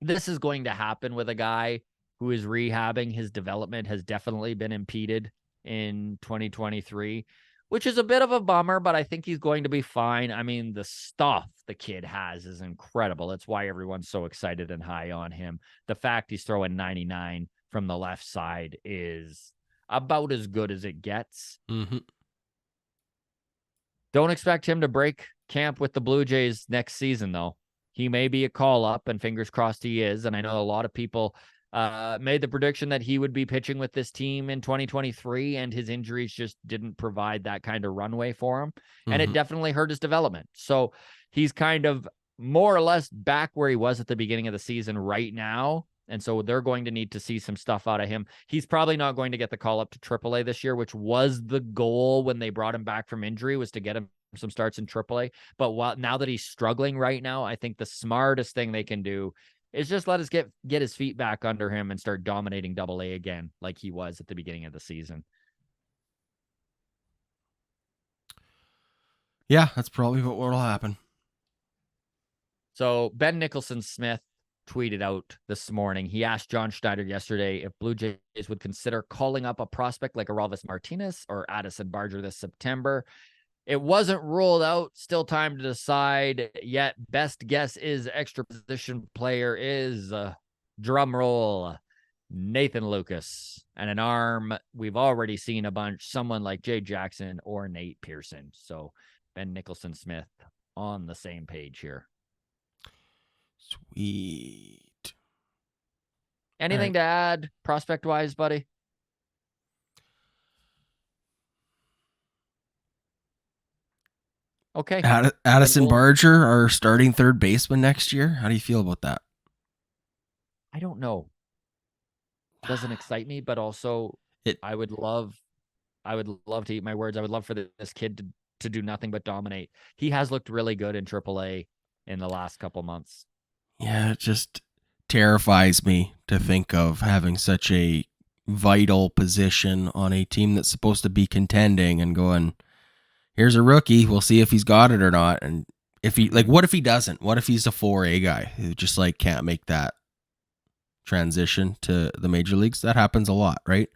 A: This is going to happen with a guy who is rehabbing. His development has definitely been impeded in 2023, which is a bit of a bummer, but I think he's going to be fine. I mean, the stuff the kid has is incredible. That's why everyone's so excited and high on him. The fact he's throwing 99 from the left side is about as good as it gets.
B: Mm-hmm.
A: Don't expect him to break camp with the Blue Jays next season, though. He may be a call up, and fingers crossed he is. And I know a lot of people made the prediction that he would be pitching with this team in 2023, and his injuries just didn't provide that kind of runway for him. And it definitely hurt his development. So he's kind of more or less back where he was at the beginning of the season right now. And so they're going to need to see some stuff out of him. He's probably not going to get the call up to AAA this year, which was the goal when they brought him back from injury, was to get him some starts in AAA. But now that he's struggling right now, I think the smartest thing they can do is just let us get his feet back under him and start dominating AA again like he was at the beginning of the season.
B: Yeah, that's probably what will happen.
A: So Ben Nicholson-Smith tweeted out this morning. He asked John Schneider yesterday if Blue Jays would consider calling up a prospect like Aroldis Martinez or Addison Barger this September. It wasn't ruled out. Still time to decide. Yet best guess is extra position player is drum roll Nathan Lucas, and an arm we've already seen a bunch. Someone like Jay Jackson or Nate Pearson. So Ben Nicholson-Smith on the same page here.
B: Sweet.
A: Anything to add prospect wise, buddy? Okay.
B: Addison Barger, our starting third baseman next year. How do you feel about that?
A: I don't know. Doesn't excite me, but also I would love to eat my words. I would love for this kid to do nothing but dominate. He has looked really good in AAA in the last couple months.
B: Yeah, it just terrifies me to think of having such a vital position on a team that's supposed to be contending and going, here's a rookie. We'll see if he's got it or not. And if he, like, what if he doesn't? What if he's a 4A guy who just like can't make that transition to the major leagues? That happens a lot, right?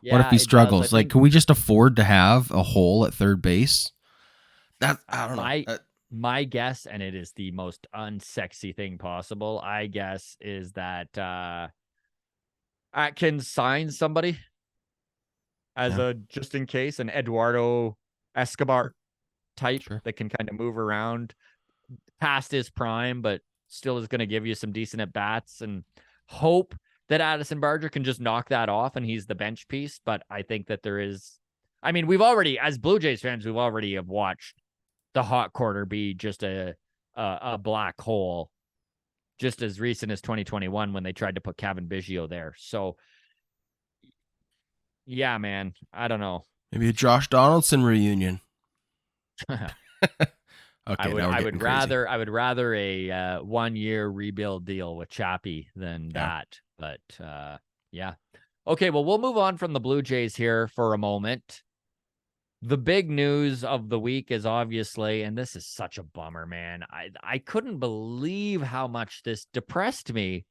B: Yeah, what if he struggles? Like, can we just afford to have a hole at third base? That, I don't know.
A: My guess, and it is the most unsexy thing possible, I guess, is that Atkins signs somebody as a just in case, an Eduardo Escobar type that can kind of move around past his prime, but still is going to give you some decent at bats, and hope that Addison Barger can just knock that off and he's the bench piece. But I think that there is, I mean, we've already, as Blue Jays fans, we've already have watched the hot corner be just a black hole just as recent as 2021 when they tried to put Kevin Biggio there. So yeah, man, I don't know.
B: Maybe a Josh Donaldson reunion.
A: Okay, I would rather a 1-year rebuild deal with Chappie than that. But yeah. Okay, well, we'll move on from the Blue Jays here for a moment. The big news of the week is obviously, and this is such a bummer, man. I couldn't believe how much this depressed me.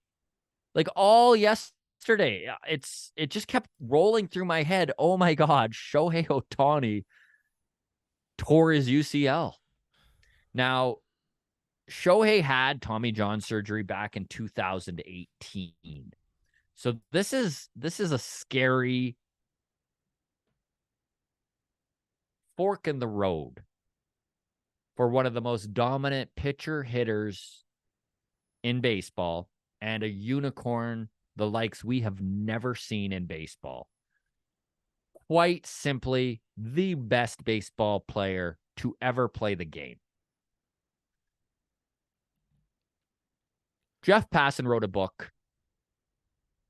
A: Like all yesterday, it just kept rolling through my head. Oh my God, Shohei Ohtani tore his UCL. Now, Shohei had Tommy John surgery back in 2018. So this is a scary fork in the road for one of the most dominant pitcher hitters in baseball and a unicorn the likes we have never seen in baseball. Quite simply, the best baseball player to ever play the game. Jeff Passan wrote a book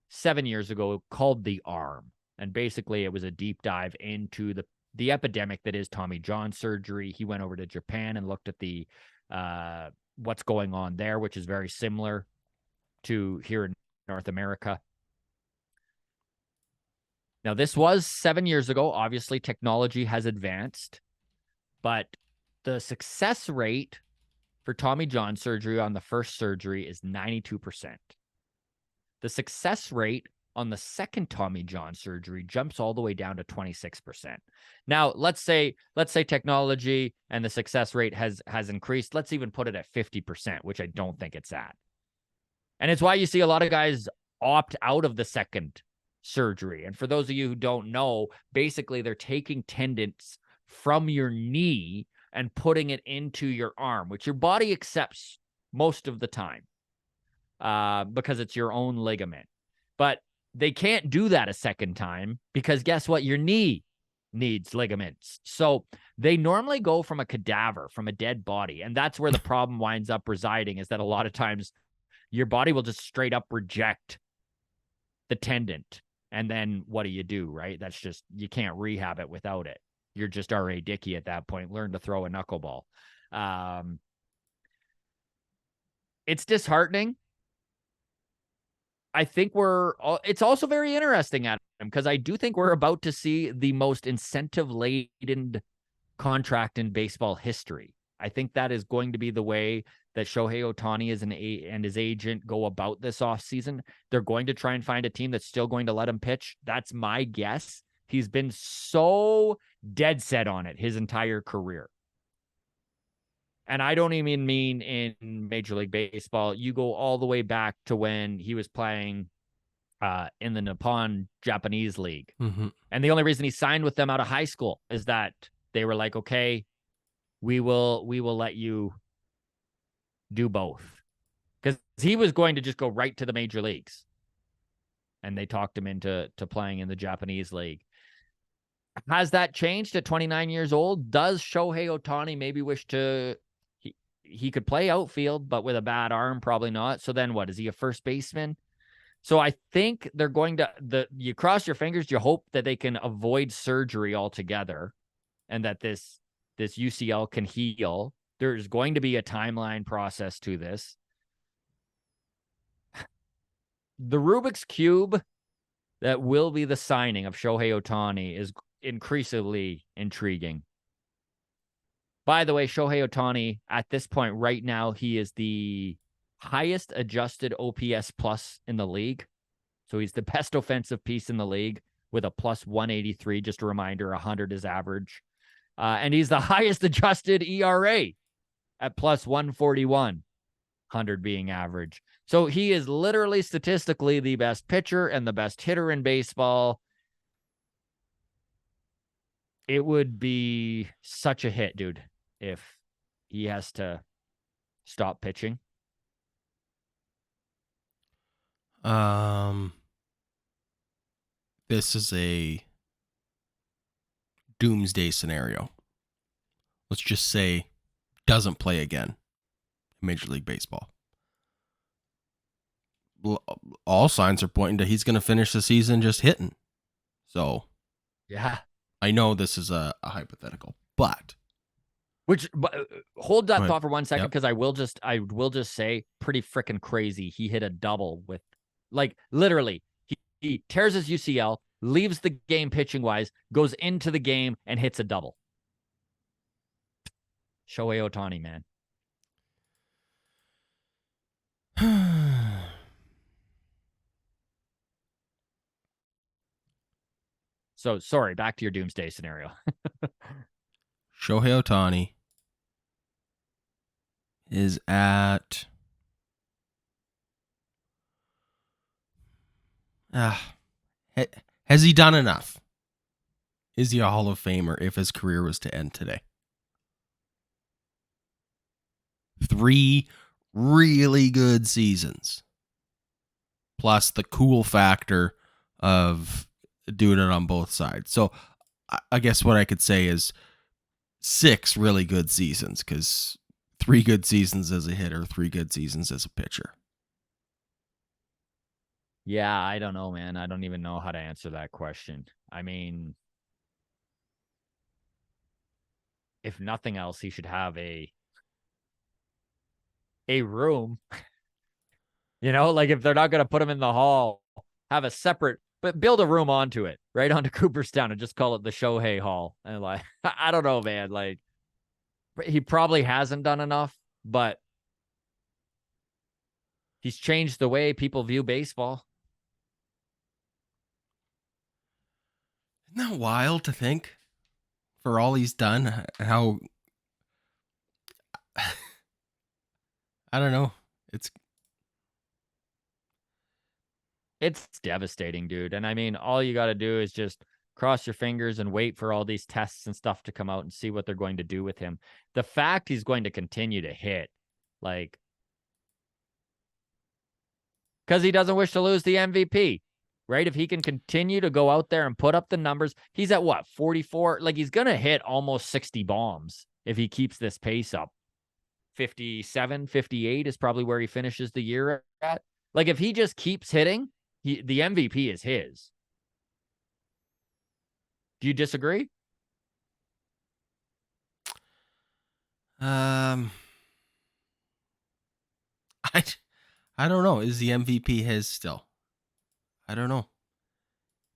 A: 7 years ago called The Arm. And basically it was a deep dive into the epidemic that is Tommy John surgery. He went over to Japan and looked at the what's going on there, which is very similar to here in North America. Now, this was 7 years ago. Obviously, technology has advanced. But the success rate for Tommy John surgery on the first surgery is 92%. The success rate on the second Tommy John surgery jumps all the way down to 26%. Now, let's say technology and the success rate has increased. Let's even put it at 50%, which I don't think it's at. And it's why you see a lot of guys opt out of the second surgery. And for those of you who don't know, basically they're taking tendons from your knee and putting it into your arm, which your body accepts most of the time because it's your own ligament. But they can't do that a second time because guess what? Your knee needs ligaments. So they normally go from a cadaver, from a dead body. And that's where the problem winds up residing, is that a lot of times your body will just straight up reject the tendon. And then what do, right? That's just, you can't rehab it without it. You're just R.A. Dickey at that point. Learn to throw a knuckleball. It's disheartening. I think it's also very interesting, Adam, because I do think we're about to see the most incentive-laden contract in baseball history. I think that is going to be the way that Shohei Ohtani and his agent go about this offseason. They're going to try and find a team that's still going to let him pitch. That's my guess. He's been so dead set on it his entire career. And I don't even mean in Major League Baseball. You go all the way back to when he was playing in the Nippon Japanese League.
B: Mm-hmm.
A: And the only reason he signed with them out of high school is that they were like, okay, we will let you do both. Because he was going to just go right to the major leagues. And they talked him into playing in the Japanese League. Has that changed at 29 years old? Does Shohei Ohtani maybe wish to... He could play outfield, but with a bad arm, probably not. So then what? Is he a first baseman? So I think they're going to... You cross your fingers, you hope that they can avoid surgery altogether and that this UCL can heal. There's going to be a timeline process to this. The Rubik's Cube that will be the signing of Shohei Ohtani is increasingly intriguing. By the way, Shohei Ohtani, at this point right now, he is the highest adjusted OPS plus in the league. So he's the best offensive piece in the league with a plus 183. Just a reminder, 100 is average. And he's the highest adjusted ERA at plus 141, 100 being average. So he is literally statistically the best pitcher and the best hitter in baseball. It would be such a hit, dude, if he has to stop pitching.
B: This is a doomsday scenario. Let's just say doesn't play again in Major League Baseball. All signs are pointing to he's going to finish the season just hitting. So,
A: yeah,
B: I know this is a hypothetical, but
A: hold that thought for 1 second, because
B: Yep.
A: I will just say, pretty freaking crazy. He hit a double with, like, literally, he tears his UCL, leaves the game pitching wise, goes into the game and hits a double. Shohei Ohtani, man. So, sorry, back to your doomsday scenario.
B: Shohei Ohtani is at has he done enough? Is he a Hall of Famer if his career was to end today? 3 really good seasons. Plus the cool factor of doing it on both sides. So I guess what I could say is 6 really good seasons, because 3 good seasons as a hitter, 3 good seasons as a pitcher.
A: Yeah, I don't know, man. I don't even know how to answer that question. I mean, if nothing else, he should have a room. You know, like if they're not going to put him in the hall, have a separate, but build a room onto it, right onto Cooperstown, and just call it the Shohei Hall. And like, I don't know, man. Like, he probably hasn't done enough, but he's changed the way people view baseball.
B: Isn't that wild to think? For all he's done, how I don't know.
A: It's devastating, dude. And I mean, all you got to do is just cross your fingers and wait for all these tests and stuff to come out and see what they're going to do with him. The fact he's going to continue to hit, like, because he doesn't wish to lose the MVP, right? If he can continue to go out there and put up the numbers, he's at what, 44? Like, he's going to hit almost 60 bombs if he keeps this pace up. 57, 58 is probably where he finishes the year at. Like, if he just keeps hitting, the MVP is his. Do you disagree?
B: I I don't know. Is the MVP his still? I don't know.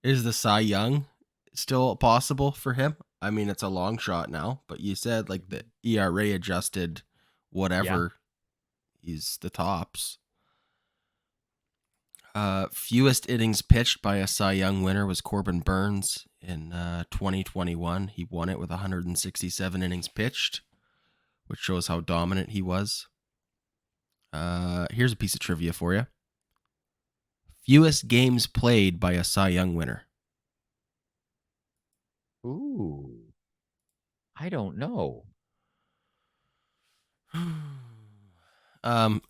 B: Is the Cy Young still possible for him? I mean, it's a long shot now, but you said like the ERA adjusted whatever. Yeah. He's the tops. Fewest innings pitched by a Cy Young winner was Corbin Burns in 2021. He won it with 167 innings pitched, which shows how dominant he was. Here's a piece of trivia for you. Fewest games played by a Cy Young winner.
A: Ooh. I don't know.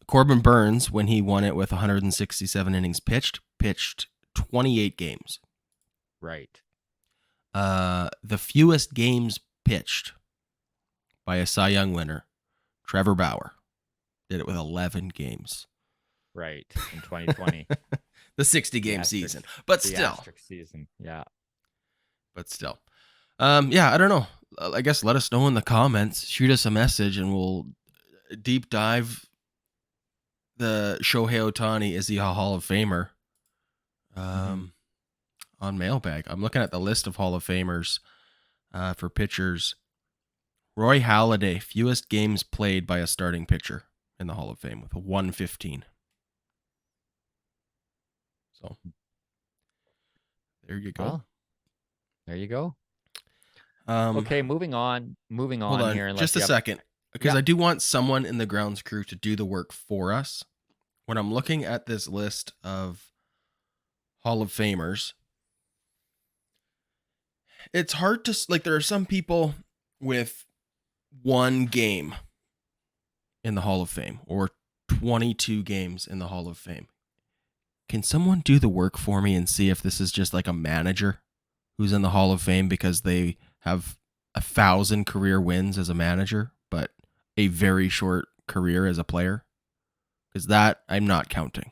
B: Corbin Burns, when he won it with 167 innings pitched 28 games.
A: Right.
B: The fewest games pitched by a Cy Young winner, Trevor Bauer, did it with 11 games.
A: Right, in 2020.
B: The 60-game season. But still.
A: Season. Yeah.
B: But still. Yeah, I don't know. I guess let us know in the comments. Shoot us a message and we'll deep dive the Shohei Ohtani. Is he a Hall of Famer? On Mailbag. I'm looking at the list of Hall of Famers for pitchers. Roy Halladay, fewest games played by a starting pitcher in the Hall of Fame with a 115. So there you go.
A: Well, there you go. Okay, moving on. Hold on
B: here. Just a second, because I do want someone in the grounds crew to do the work for us. When I'm looking at this list of Hall of Famers, it's hard to, like, there are some people with one game in the Hall of Fame or 22 games in the Hall of Fame. Can someone do the work for me and see if this is just like a manager who's in the Hall of Fame because they have 1,000 career wins as a manager, but a very short career as a player? Because that I'm not counting.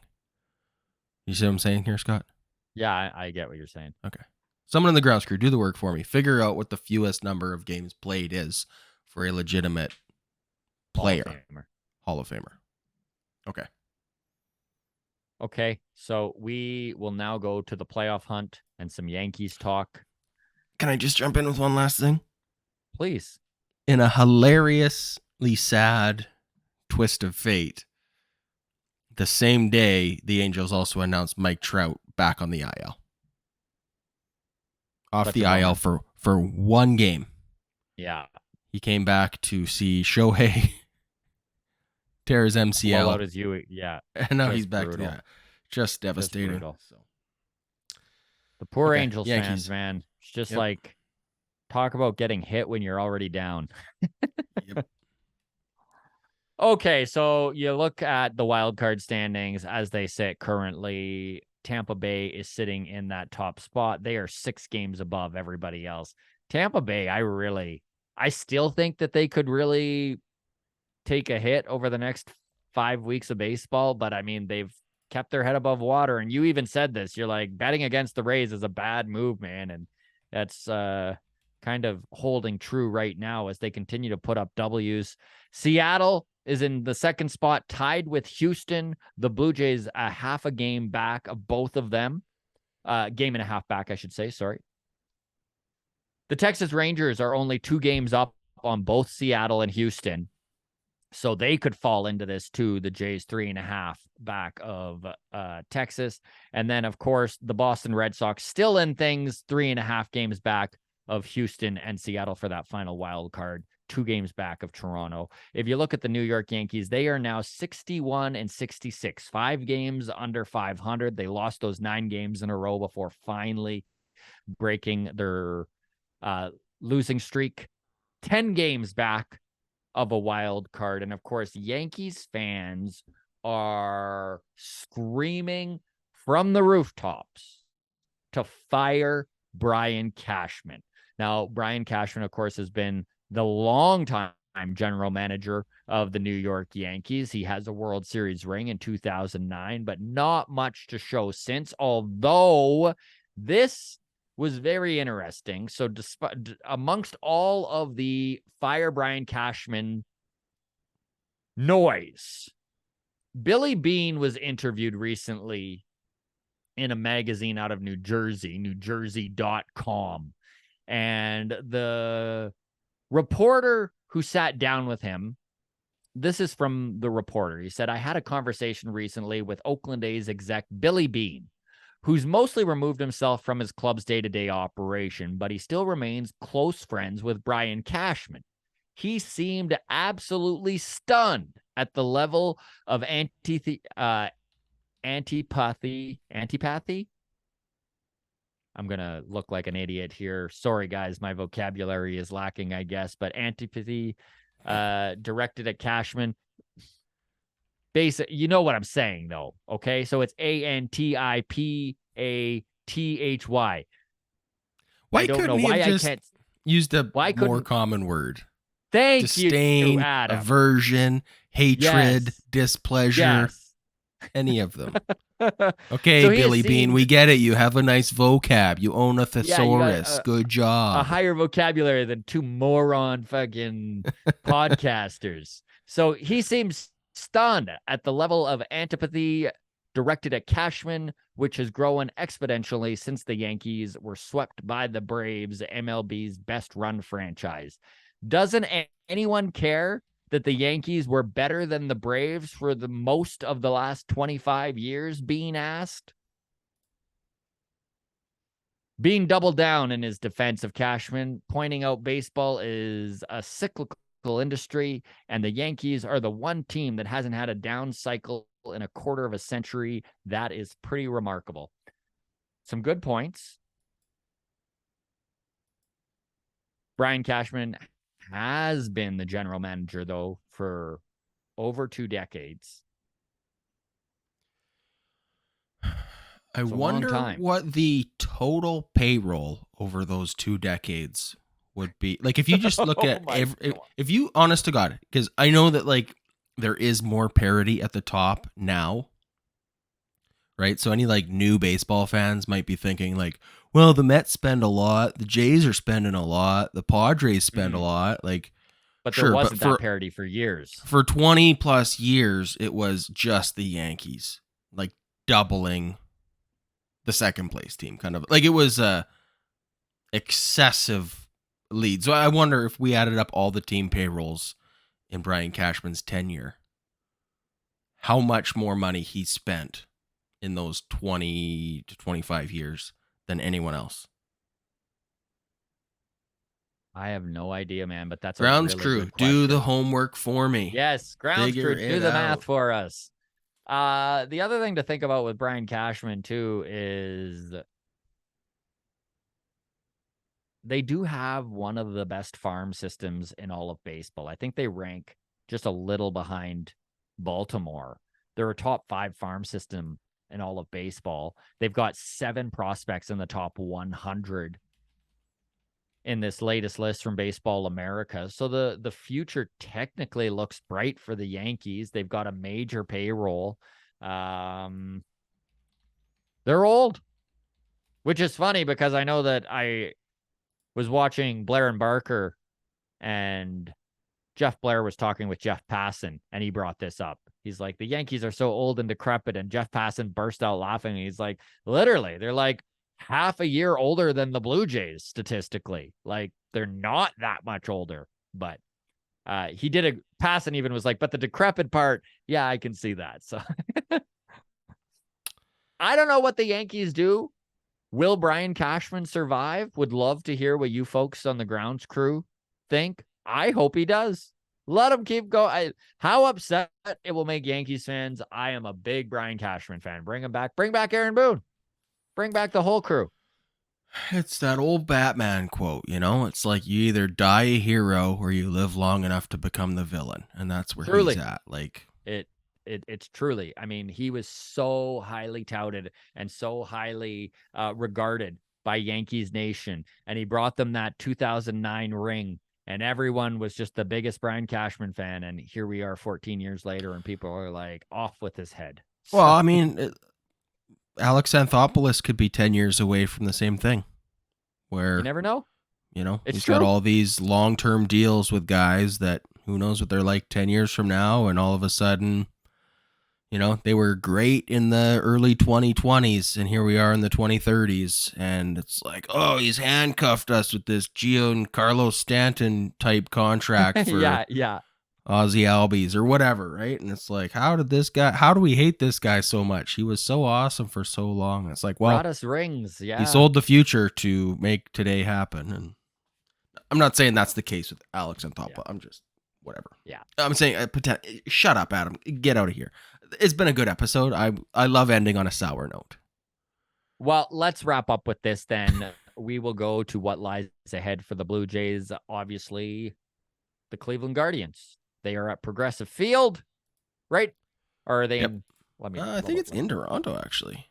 B: You see what I'm saying here, Scott?
A: Yeah, I get what you're saying.
B: Okay. Someone in the grounds crew, do the work for me. Figure out what the fewest number of games played is for a legitimate player. Hall of Famer. Okay.
A: Okay, so we will now go to the playoff hunt and some Yankees talk.
B: Can I just jump in with one last thing?
A: Please.
B: In a hilariously sad twist of fate, the same day, the Angels also announced Mike Trout back on the IL. Off the IL for one game.
A: Yeah.
B: He came back to see Shohei tear his MCL.
A: Blow out his U. Yeah.
B: And now he's back. Yeah. Just devastating.
A: So. The poor Angels fans, man. It's just like, talk about getting hit when you're already down.
B: Yep.
A: Okay, so you look at the wild card standings as they sit currently. Tampa Bay is sitting in that top spot. They are 6 games above everybody else. Tampa Bay, I still think that they could really take a hit over the next 5 weeks of baseball, but I mean, they've kept their head above water. And you even said this, you're like, betting against the Rays is a bad move, man. And that's kind of holding true right now as they continue to put up W's. Seattle is in the second spot, tied with Houston. The Blue Jays a half a game back of both of them. Game and a half back, I should say. Sorry. The Texas Rangers are only 2 games up on both Seattle and Houston. So they could fall into this too. The Jays 3.5 back of Texas. And then, of course, the Boston Red Sox still in things, 3.5 games back of Houston and Seattle for that final wild card, 2 games back of Toronto. If you look at the New York Yankees, they are now 61-66, 5 games under 500. They lost those 9 games in a row before finally breaking their losing streak. 10 games back of a wild card. And of course, Yankees fans are screaming from the rooftops to fire Brian Cashman. Now, Brian Cashman, of course, has been the longtime general manager of the New York Yankees. He has a World Series ring in 2009, but not much to show since, although this was very interesting. So despite amongst all of the fire Brian Cashman noise, Billy Beane was interviewed recently in a magazine out of New Jersey, newjersey.com. And the reporter who sat down with him, this is from the reporter. He said, I had a conversation recently with Oakland A's exec Billy Beane, who's mostly removed himself from his club's day-to-day operation, but he still remains close friends with Brian Cashman. He seemed absolutely stunned at the level of antipathy. I'm going to look like an idiot here. Sorry, guys, my vocabulary is lacking, I guess, but antipathy directed at Cashman. Basic, you know what I'm saying, though. Okay, so it's Antipathy.
B: Why couldn't he have just used a more common word?
A: Thank
B: Disdain,
A: you, Adam.
B: aversion, hatred, displeasure, any of them. Okay, so Billy Beane, we get it. You have a nice vocab. You own a thesaurus. Good job.
A: A higher vocabulary than 2 moron fucking podcasters. So he seems stunned at the level of antipathy directed at Cashman, which has grown exponentially since the Yankees were swept by the Braves, MLB's best run franchise. Doesn't anyone care that the Yankees were better than the Braves for the most of the last 25 years, Beane asked? Beane doubled down in his defense of Cashman, pointing out baseball is a cyclical industry, and the Yankees are the one team that hasn't had a down cycle in a quarter of a century. That is pretty remarkable. Some good points. Brian Cashman has been the general manager, though, for over 2 decades.
B: I wonder what the total payroll over those 2 decades would be. Like, if you just look at if you, honest to God, because I know that, like, there is more parity at the top now, right? So any, like, new baseball fans might be thinking, like, well, the Mets spend a lot, the Jays are spending a lot, the Padres spend a lot, like,
A: but there wasn't that parity for years.
B: For 20 plus years, it was just the Yankees, like, doubling the second place team, kind of. Like, it was a excessive lead. So I wonder if we added up all the team payrolls in Brian Cashman's tenure, how much more money he spent in those 20 to 25 years than anyone else.
A: I have no idea, man, but that's
B: Grounds
A: a really
B: crew.
A: good question.
B: Do the homework for me.
A: Yes, grounds crew, do the math for us. The other thing to think about with Brian Cashman, too, is they do have one of the best farm systems in all of baseball. I think they rank just a little behind Baltimore. They're a top 5 farm system in all of baseball. They've got 7 prospects in the top 100 in this latest list from Baseball America. So the future technically looks bright for the Yankees. They've got a major payroll. They're old, which is funny because I know that I was watching Blair and Barker, and Jeff Blair was talking with Jeff Passan, and he brought this up. He's like, the Yankees are so old and decrepit, and Jeff Passan burst out laughing. He's like, literally, they're like half a year older than the Blue Jays statistically. Like, they're not that much older. But he did a pass and even was like, but the decrepit part, yeah, I can see that. So I don't know what the Yankees do. Will Brian Cashman survive? Would love to hear what you folks on the grounds crew think. I hope he does. Let him keep going. How upset it will make Yankees fans. I am a big Brian Cashman fan. Bring him back. Bring back Aaron Boone. Bring back the whole crew.
B: It's that old Batman quote, you know? It's like you either die a hero or you live long enough to become the villain. And that's where
A: Truly.
B: he's at. Like
A: it's truly, I mean, he was so highly touted and so highly regarded by Yankees Nation. And he brought them that 2009 ring. And everyone was just the biggest Brian Cashman fan. And here we are 14 years later, and people are like off with his head.
B: Well, I mean, Alex Anthopoulos could be 10 years away from the same thing. Where,
A: you never know.
B: You know,
A: it's
B: he's
A: true.
B: got all these long-term deals with guys that who knows what they're like 10 years from now. And all of a sudden, you know, they were great in the early 2020s, and here we are in the 2030s, and it's like, oh, he's handcuffed us with this Giancarlo Stanton type contract for
A: yeah.
B: Ozzy Albies or whatever, right? And it's like, how do we hate this guy so much? He was so awesome for so long. It's like, well,
A: brought us rings. Yeah,
B: he sold the future to make today happen, and I'm not saying that's the case with Alex Anthopoulos. Yeah. I'm just whatever.
A: Yeah,
B: I'm saying, shut up, Adam. Get out of here. It's been a good episode. I love ending on a sour note.
A: Well, let's wrap up with this then. We will go to what lies ahead for the Blue Jays. Obviously, the Cleveland Guardians. They are at Progressive Field, right? Or are they in?
B: I think it's in Toronto, actually.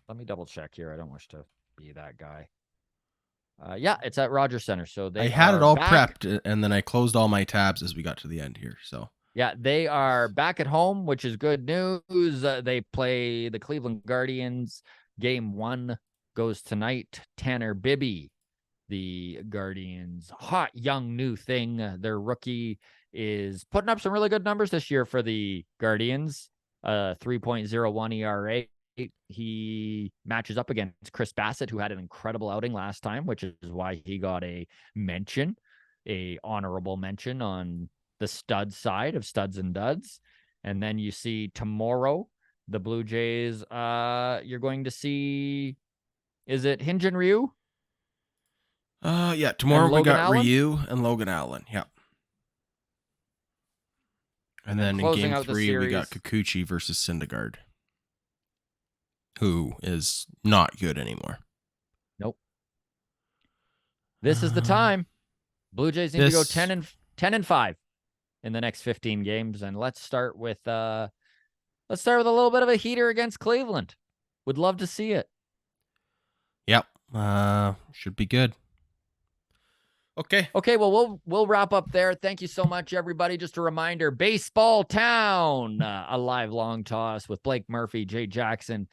A: Let me double check here. I don't wish to be that guy. Yeah, it's at Rogers Center. So
B: I had it all prepped, and then I closed all my tabs as we got to the end here. So
A: yeah, they are back at home, which is good news. They play the Cleveland Guardians. Game 1 goes tonight. Tanner Bibby, the Guardians' hot young new thing. Their rookie is putting up some really good numbers this year for the Guardians. 3.01 ERA. He matches up against Chris Bassett, who had an incredible outing last time, which is why he got a honorable mention on the stud side of studs and duds. And then you see tomorrow, the Blue Jays, you're going to see, is it Hyun-Jin Ryu?
B: Yeah, tomorrow we got Ryu and Logan Allen. Yeah. And then in game 3, we got Kikuchi versus Syndergaard, who is not good anymore.
A: Nope. This is the time. Blue Jays need to go 10-5 in the next 15 games, and let's start with a little bit of a heater against Cleveland. Would love to see it.
B: Yep. Should be good.
A: Okay, well, we'll wrap up there. Thank you so much, everybody. Just a reminder, Baseball Town, a live long toss with Blake Murphy, Jay Jackson,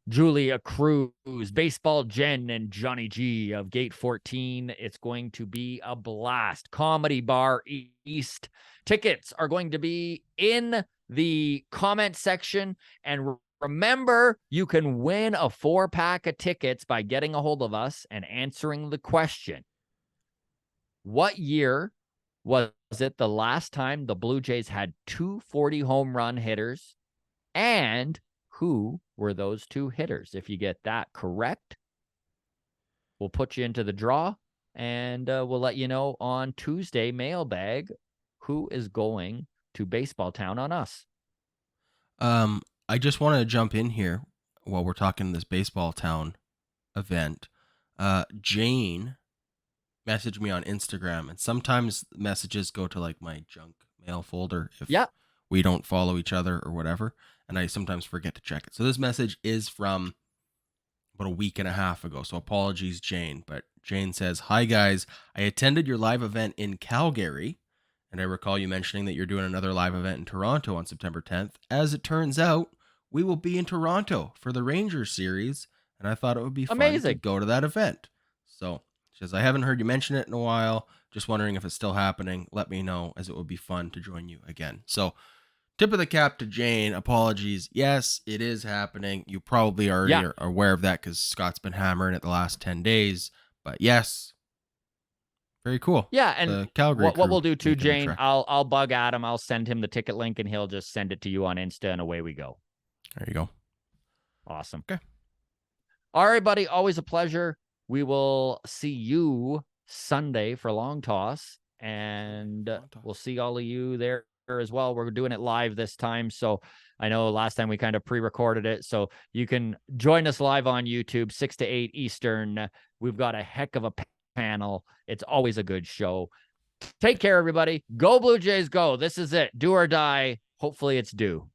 A: Julia Cruz, Baseball Jen, and Johnny G of Gate 14. It's going to be a blast. Comedy Bar East. Tickets are going to be in the comment section. And remember, you can win a 4-pack of tickets by getting a hold of us and answering the question. What year was it the last time the Blue Jays had 240 home run hitters? And who were those 2 hitters? If you get that correct, we'll put you into the draw, and we'll let you know on Tuesday mailbag who is going to Baseball Town on us.
B: I just want to jump in here while we're talking this Baseball Town event. Jane messaged me on Instagram, and sometimes messages go to like my junk mail folder if we don't follow each other or whatever, and I sometimes forget to check it. So this message is from about a week and a half ago, so apologies, Jane. But Jane says, "Hi guys, I attended your live event in Calgary, and I recall you mentioning that you're doing another live event in Toronto on September 10th. As it turns out, we will be in Toronto for the Rangers series, and I thought it would be fun to go to that event." So she says, "I haven't heard you mention it in a while. Just wondering if it's still happening. Let me know, as it would be fun to join you again." So tip of the cap to Jane. Apologies. Yes, it is happening. You probably already are aware of that because Scott's been hammering it the last 10 days. But yes, Very cool.
A: Yeah, and
B: the Calgary
A: what
B: crew
A: we'll do too,
B: making the
A: Jane,
B: trek.
A: I'll bug Adam. I'll send him the ticket link, and he'll just send it to you on Insta, and away we go.
B: There you go.
A: Awesome.
B: Okay.
A: All right, buddy. Always a pleasure. We will see you Sunday for Long Toss, and we'll see all of you there as well. We're doing it live this time, so I know last time we kind of pre-recorded it, so you can join us live on YouTube, 6 to 8 Eastern. We've got a heck of a panel. It's always a good show. Take care, everybody. Go Blue Jays, go. This is it. Do or die. Hopefully it's due.